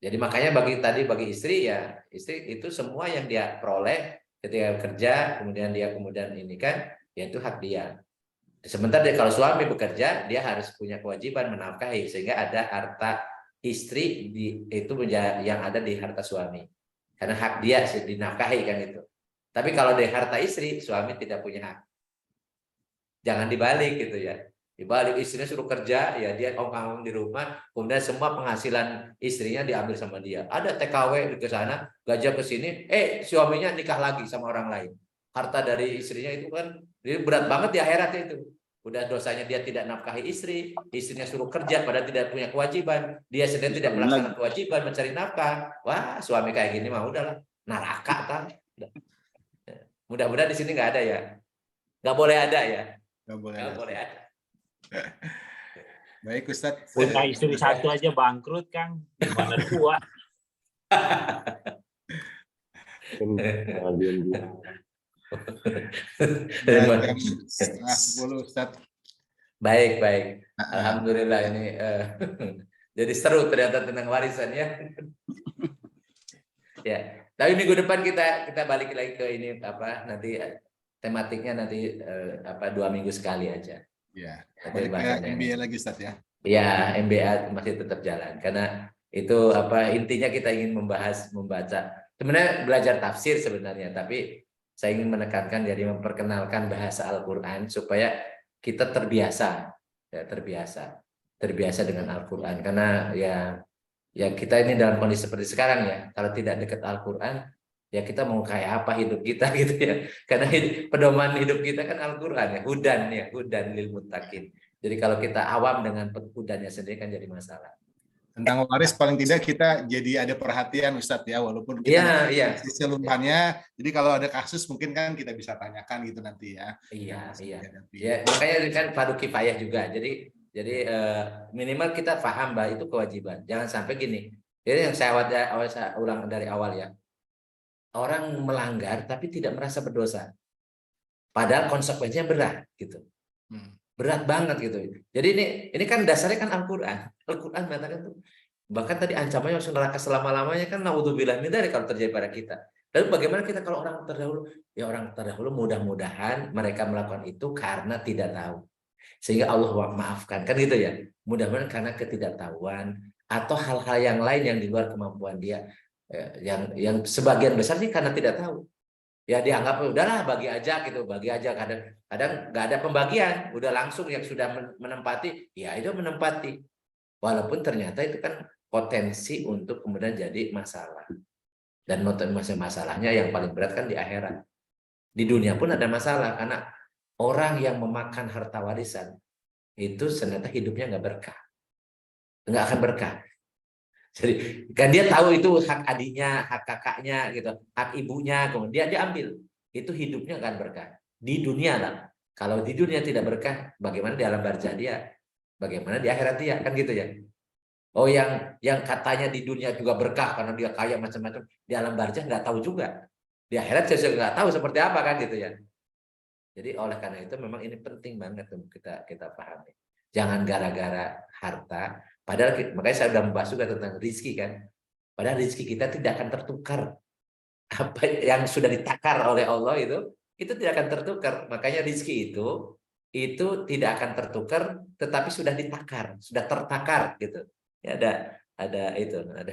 Jadi makanya bagi istri ya, istri itu semua yang dia peroleh ketika kerja, kemudian ini kan, ya itu hak dia. Sementara kalau suami bekerja, dia harus punya kewajiban menafkahi, sehingga ada harta istri itu yang ada di harta suami. Karena hak dia dinafkahi kan itu. Tapi kalau di harta istri, suami tidak punya hak. Jangan dibalik gitu ya. Dibalik istrinya suruh kerja, ya dia ongkang di rumah, kemudian semua penghasilan istrinya diambil sama dia. Ada TKW ke sana, gajah ke sini, suaminya nikah lagi sama orang lain. Harta dari istrinya itu kan jadi berat banget di akhirat itu. Udah dosanya dia tidak nafkahi istri, istrinya suruh kerja padahal tidak punya kewajiban, dia sendiri tidak melaksanakan kewajiban mencari nafkah. Wah, suami kayak gini mah udahlah neraka kan. Mudah-mudahan di sini nggak ada ya. Nggak boleh ada ya. Nggak boleh ada. Baik Ustadz. Punya istri satu aja bangkrut, Kang. Gimana dua? Setengah 10 Ustadz. Baik. Alhamdulillah ini jadi seru ternyata tentang warisan ya. Ya, tapi minggu depan kita balik lagi ke ini apa nanti tematiknya nanti 2 minggu sekali aja. Ya. Balik ke MBA lagi Ustadz ya. Ya, MBA masih tetap jalan karena itu intinya kita ingin membaca. Sebenarnya belajar tafsir sebenarnya, tapi saya ingin menekankan jadi memperkenalkan bahasa Al-Qur'an supaya kita terbiasa dengan Al-Qur'an, karena ya kita ini dalam kondisi seperti sekarang ya, kalau tidak dekat Al-Qur'an ya kita mau kayak apa hidup kita gitu ya, karena pedoman hidup kita kan Al-Qur'an ya, hudan lil muttaqin. Jadi kalau kita awam dengan hudannya sendiri kan jadi masalah. Tentang waris paling tidak kita jadi ada perhatian Ustadz ya, walaupun kita keseluruhannya. Jadi kalau ada kasus mungkin kan kita bisa tanyakan gitu nanti ya. Iya. Ya, makanya kan fardu kifayah juga. Jadi minimal kita paham bahwa itu kewajiban. Jangan sampai gini. Jadi yang saya ulang dari awal ya. Orang melanggar tapi tidak merasa berdosa. Padahal konsekuensinya berat gitu. Berat banget gitu. Jadi ini kan dasarnya kan Al-Qur'an. Al-Qur'an mengatakan tuh bahkan tadi ancamannya masuk neraka selama-lamanya kan, naudzubillah min dzalik kalau terjadi pada kita. Lalu bagaimana kita kalau orang terdahulu? Ya orang terdahulu mudah-mudahan mereka melakukan itu karena tidak tahu. Sehingga Allah maafkan kan gitu ya. Mudah-mudahan karena ketidaktahuan atau hal-hal yang lain yang di luar kemampuan dia. Yang sebagian besar sih karena tidak tahu. Ya dianggap udahlah bagi aja kadang nggak ada pembagian, udah langsung yang sudah menempati ya itu menempati, walaupun ternyata itu kan potensi untuk kemudian jadi masalah, dan masalahnya yang paling berat kan di akhirat. Di dunia pun ada masalah karena orang yang memakan harta warisan itu ternyata hidupnya nggak akan berkah. Jadi kan dia tahu itu hak adiknya, hak kakaknya gitu, hak ibunya, kemudian dia ambil. Itu hidupnya akan berkah. Di dunia lah. Kalau di dunia tidak berkah, bagaimana di alam barzah dia? Bagaimana di akhirat dia? Kan gitu ya. Oh yang katanya di dunia juga berkah karena dia kaya macam-macam, di alam barzah nggak tahu juga. Di akhirat saya juga nggak tahu seperti apa kan gitu ya. Jadi oleh karena itu memang ini penting banget untuk kita pahami. Jangan gara-gara harta. Padahal makanya saya sudah membahas juga tentang rezeki kan. Padahal rezeki kita tidak akan tertukar. Apa yang sudah ditakar oleh Allah itu tidak akan tertukar. Makanya rezeki itu tidak akan tertukar, tetapi sudah ditakar, sudah tertakar gitu. Ya ada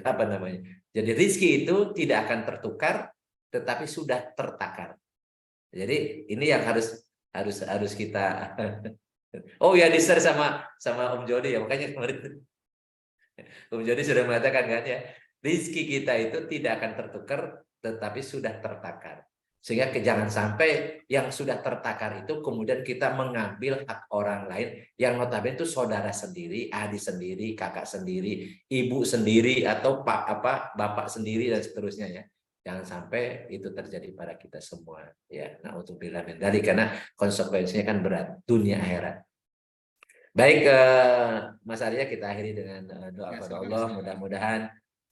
apa namanya? Jadi rezeki itu tidak akan tertukar, tetapi sudah tertakar. Jadi ini yang harus kita. Oh ya, di-share sama Om Jody ya, makanya kemarin Om Jody sudah mengatakan kan ya, rezeki kita itu tidak akan tertukar tetapi sudah tertakar. Sehingga jangan sampai yang sudah tertakar itu kemudian kita mengambil hak orang lain yang notabene itu saudara sendiri, adik sendiri, kakak sendiri, ibu sendiri atau bapak sendiri dan seterusnya ya. Jangan sampai itu terjadi pada kita semua. Ya, na'udzubillah min dzalik, karena konsekuensinya kan berat dunia akhirat. Baik, Mas Arya, kita akhiri dengan doa kepada Allah. Mudah-mudahan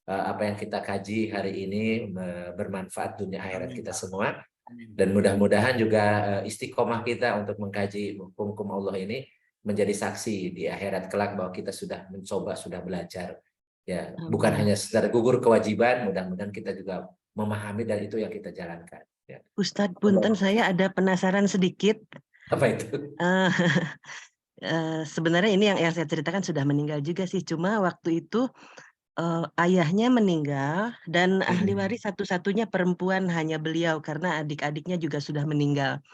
apa yang kita kaji hari ini bermanfaat dunia akhirat kita semua. Dan mudah-mudahan juga istiqomah kita untuk mengkaji hukum Allah ini menjadi saksi di akhirat kelak bahwa kita sudah mencoba, sudah belajar. Ya, bukan hanya sekedar gugur kewajiban, mudah-mudahan kita juga memahami dan itu yang kita jalankan. Ya. Ustadz, punten, saya ada penasaran sedikit. Apa itu? Sebenarnya ini yang saya ceritakan sudah meninggal juga sih. Cuma waktu itu ayahnya meninggal dan ahli waris satu-satunya perempuan hanya beliau karena adik-adiknya juga sudah meninggal.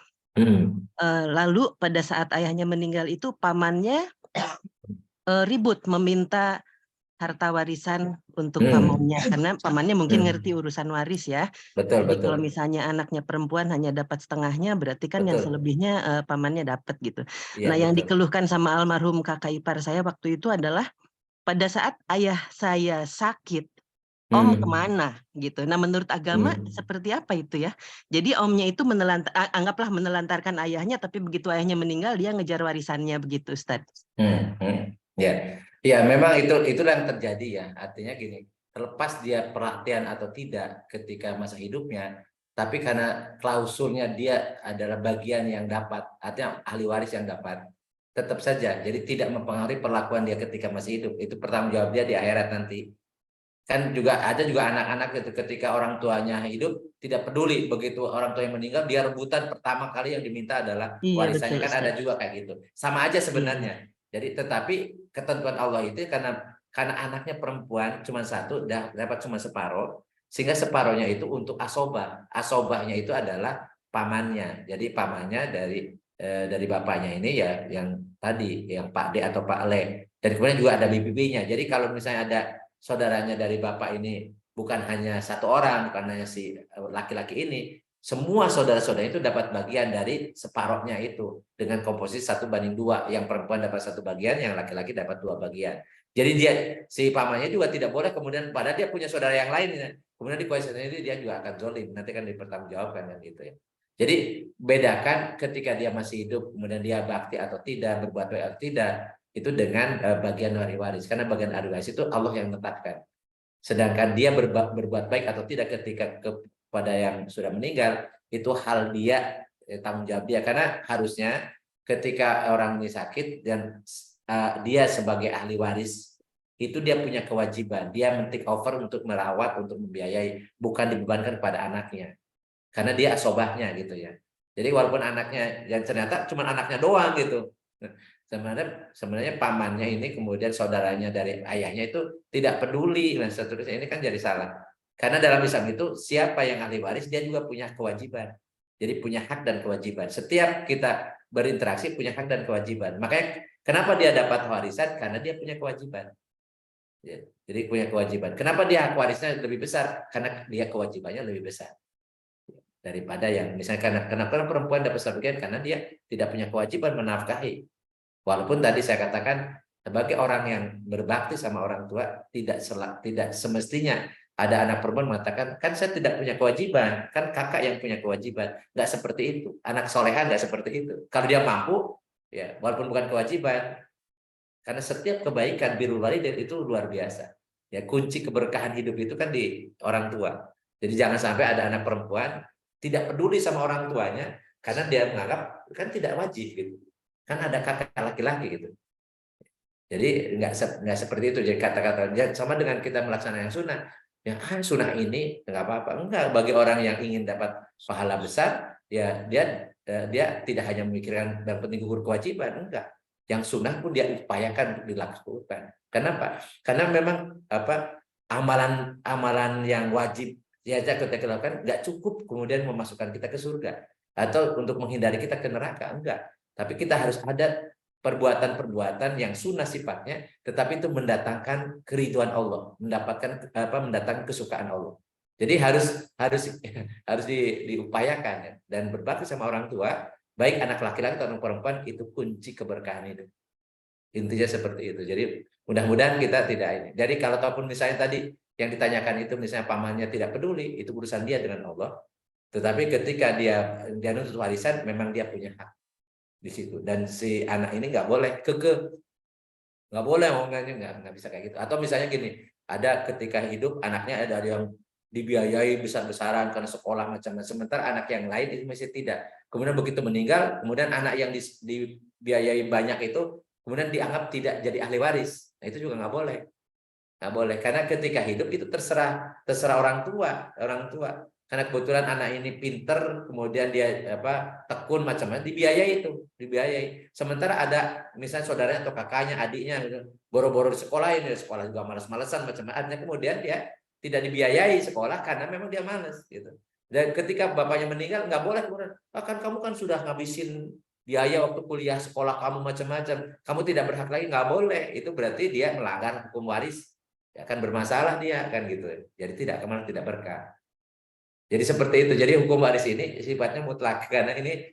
Lalu pada saat ayahnya meninggal itu pamannya ribut meminta harta warisan untuk pamannya karena pamannya mungkin ngerti urusan waris ya. Betul, Jadi betul. kalau misalnya anaknya perempuan hanya dapat setengahnya, berarti kan yang selebihnya pamannya dapat gitu. Ya, nah, yang betul. dikeluhkan sama almarhum kakak ipar saya waktu itu adalah pada saat ayah saya sakit, om kemana gitu. Nah, menurut agama seperti apa itu ya? Jadi omnya itu anggaplah menelantarkan ayahnya, tapi begitu ayahnya meninggal dia ngejar warisannya begitu, Ustadz. Ya, ya memang itulah yang terjadi ya. Artinya gini, terlepas dia perhatian atau tidak ketika masa hidupnya, tapi karena klausulnya dia adalah bagian yang dapat, artinya ahli waris yang dapat, tetap saja. Jadi tidak mempengaruhi perlakuan dia ketika masih hidup. Itu pertanggung jawab dia di akhirat nanti. Kan juga ada juga anak-anak itu ketika orang tuanya hidup tidak peduli, begitu orang tua yang meninggal dia rebutan pertama kali yang diminta adalah warisannya. Kan ada juga kayak gitu. Sama aja sebenarnya. Jadi tetapi ketentuan Allah itu karena anaknya perempuan cuma satu, dapat cuma separuh, sehingga separuhnya itu untuk asobah. Asobahnya itu adalah pamannya. Jadi pamannya dari bapaknya ini ya yang tadi yang Pak D atau Pak Le. Dan kemudian juga ada bibinya. Jadi kalau misalnya ada saudaranya dari bapak ini bukan hanya satu orang, bukan hanya si laki-laki ini, semua saudara-saudara itu dapat bagian dari separohnya itu dengan komposisi 1:2, yang perempuan dapat 1 bagian, yang laki-laki dapat 2 bagian. Jadi si pamannya juga tidak boleh kemudian padahal dia punya saudara yang lain, kemudian di kuasa sendiri dia juga akan zolim, nanti kan dipertanggungjawabkan kan gitu ya. Jadi bedakan ketika dia masih hidup, kemudian dia bakti atau tidak, berbuat baik atau tidak, itu dengan bagian ahli waris, karena bagian ahli waris itu Allah yang menetapkan. Sedangkan dia berbuat baik atau tidak ketika kepada yang sudah meninggal, itu hal dia, tanggung jawab dia. Karena harusnya ketika orang ini sakit dan dia sebagai ahli waris, itu dia punya kewajiban, dia men-take over untuk merawat, untuk membiayai, bukan dibebankan pada anaknya. Karena dia asobahnya gitu ya. Jadi walaupun anaknya, yang ternyata cuma anaknya doang gitu. Sebenarnya pamannya ini kemudian saudaranya dari ayahnya itu tidak peduli dan seterusnya, ini kan jadi salah. Karena dalam Islam itu siapa yang ahli waris dia juga punya kewajiban. Jadi punya hak dan kewajiban. Setiap kita berinteraksi punya hak dan kewajiban. Makanya kenapa dia dapat warisan? Karena dia punya kewajiban. Jadi punya kewajiban. Kenapa dia hak warisnya lebih besar? Karena dia kewajibannya lebih besar daripada yang misalnya kenapa perempuan dapat sebagian, karena dia tidak punya kewajiban menafkahi. Walaupun tadi saya katakan sebagai orang yang berbakti sama orang tua tidak semestinya ada anak perempuan mengatakan kan saya tidak punya kewajiban, kan kakak yang punya kewajiban. Nggak seperti itu. Anak solehan nggak seperti itu. Kalau dia mampu, ya walaupun bukan kewajiban, karena setiap kebaikan birrul walidain itu luar biasa. Ya kunci keberkahan hidup itu kan di orang tua. Jadi jangan sampai ada anak perempuan tidak peduli sama orang tuanya karena dia menganggap kan tidak wajib gitu. Kan ada kakak laki-laki gitu. Jadi nggak seperti itu. Jadi kata-kata sama dengan kita melaksanakan sunnah. Yang sunnah ini nggak apa-apa. Enggak, bagi orang yang ingin dapat pahala besar, ya dia tidak hanya memikirkan dan penting gugur kewajiban, enggak. Yang sunnah pun dia upayakan untuk dilakukan. Kenapa? Karena memang amalan yang wajib ya kita lakukan nggak cukup kemudian memasukkan kita ke surga atau untuk menghindari kita ke neraka, enggak. Tapi kita harus ada perbuatan-perbuatan yang sunnah sifatnya, tetapi itu mendatangkan keridhaan Allah, mendatangkan kesukaan Allah. Jadi harus diupayakan ya. Dan berbakti sama orang tua, baik anak laki-laki atau anak perempuan, itu kunci keberkahan hidup. Intinya seperti itu. Jadi mudah-mudahan kita tidak ini. Jadi kalau ataupun misalnya tadi yang ditanyakan itu misalnya pamannya tidak peduli, itu urusan dia dengan Allah. Tetapi ketika dia nuntut warisan, memang dia punya hak di situ. Dan si anak ini nggak boleh nggak boleh ngomongnya, nggak bisa kayak gitu. Atau misalnya gini, ada ketika hidup anaknya ada yang dibiayai besar-besaran karena sekolah macam-macam, sementara anak yang lain itu masih tidak. Kemudian begitu meninggal, kemudian anak yang dibiayai banyak itu kemudian dianggap tidak jadi ahli waris. Nah, itu juga nggak boleh. Nggak boleh, karena ketika hidup itu terserah orang tua. Karena kebetulan anak ini pinter, kemudian dia tekun macam-macam, dibiayai. Sementara ada misalnya saudaranya atau kakaknya, adiknya boro-boro di sekolah ini, sekolah juga malas-malesan macam-macam, kemudian dia tidak dibiayai sekolah karena memang dia malas gitu. Dan ketika bapaknya meninggal, nggak boleh kemudian, kan kamu kan sudah ngabisin biaya waktu kuliah sekolah kamu macam-macam, kamu tidak berhak lagi, nggak boleh. Itu berarti dia melanggar hukum waris, ya kan bermasalah dia kan gitu. Jadi tidak berkah. Jadi seperti itu. Jadi hukum waris ini sifatnya mutlak, karena ini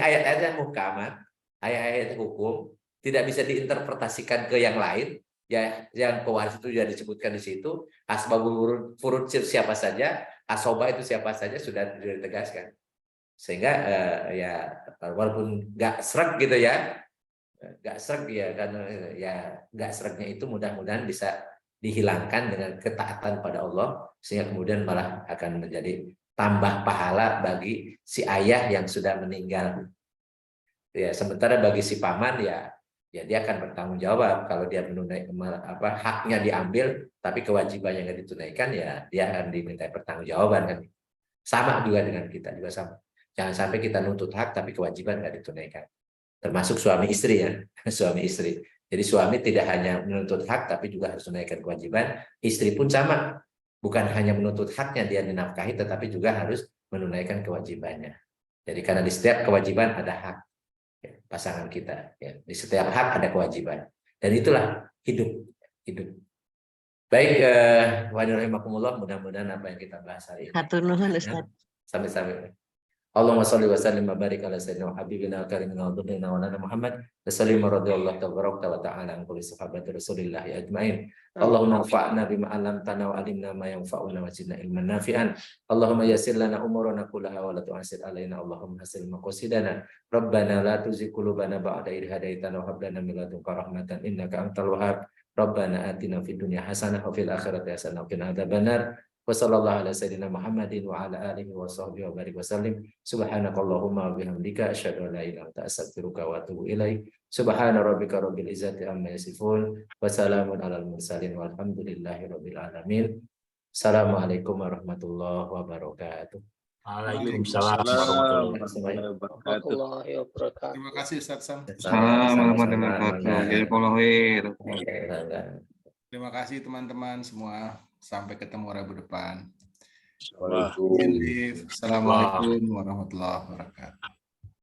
ayat-ayatnya muhkamat, ayat-ayat hukum tidak bisa diinterpretasikan ke yang lain. Ya, yang pewaris itu sudah disebutkan di situ. Asbabul furud siapa saja, asoba itu siapa saja sudah ditegaskan. Sehingga ya walaupun nggak sreg gitu ya, nggak sreg ya, karena ya nggak sregnya itu mudah-mudahan bisa dihilangkan dengan ketaatan pada Allah, sehingga kemudian malah akan menjadi tambah pahala bagi si ayah yang sudah meninggal. Ya, sementara bagi si paman ya dia akan bertanggung jawab kalau dia menunaikan haknya diambil tapi kewajibannya nggak ditunaikan, ya dia akan diminta pertanggungjawaban kan. Sama juga dengan kita juga sama. Jangan sampai kita nuntut hak tapi kewajiban nggak ditunaikan. Termasuk suami istri ya, suami istri. Jadi suami tidak hanya menuntut hak tapi juga harus menunaikan kewajiban. Istri pun sama, bukan hanya menuntut haknya dia dinafkahi, tetapi juga harus menunaikan kewajibannya. Jadi karena di setiap kewajiban ada hak pasangan kita, ya. Di setiap hak ada kewajiban, dan itulah hidup. Baik, wa'alaikumsalam, mudah-mudahan apa yang kita bahas hari ini. Hatur nuhun Ustaz. Sampai. Allahumma sholli wa sallim wa barik ala sayyidina wa habibina karimina wa dhurrina wa lana Muhammad wa sallim radhiyallahu tabaraka wa ta'ala an kulli sahabati Rasulillah ajmain. Allahumma anfa'na bima 'allamtana wa 'allimna ma yanfa'una wa zidna ilman nafi'an. Allahumma yassir lana umurana kullaha wa la tu'assir alaina. Allahumma hasil maqasidana. Rabbana la tuzigh qulubana ba'da idh hadaitana wa hab lana min ladunka rahmatan innaka antal wahhab. Rabbana atina fid dunya hasanah wa fil akhirati hasanah wa qina adzabannar. Wa sallallahu ala sayyidina Muhammadin wa ala alihi wa sahbihi wa barik wa sallim. Subhanakallahumma wa bihamdika asyhadu an la ilaha illa anta astaghfiruka wa atubu ilaik. Subhana rabbika rabbil izzati amma yasifun wa salamun alal mursalin walhamdulillahi rabbil alamin. Assalamualaikum warahmatullahi wabarakatuh. Waalaikumsalam warahmatullahi wabarakatuh. Terima kasih Ustaz Sam. Assalamualaikum warahmatullahi wabarakatuh. Terima kasih teman-teman semua. Sampai ketemu Rabu depan. Waalaikumsalam. Assalamualaikum warahmatullahi wabarakatuh.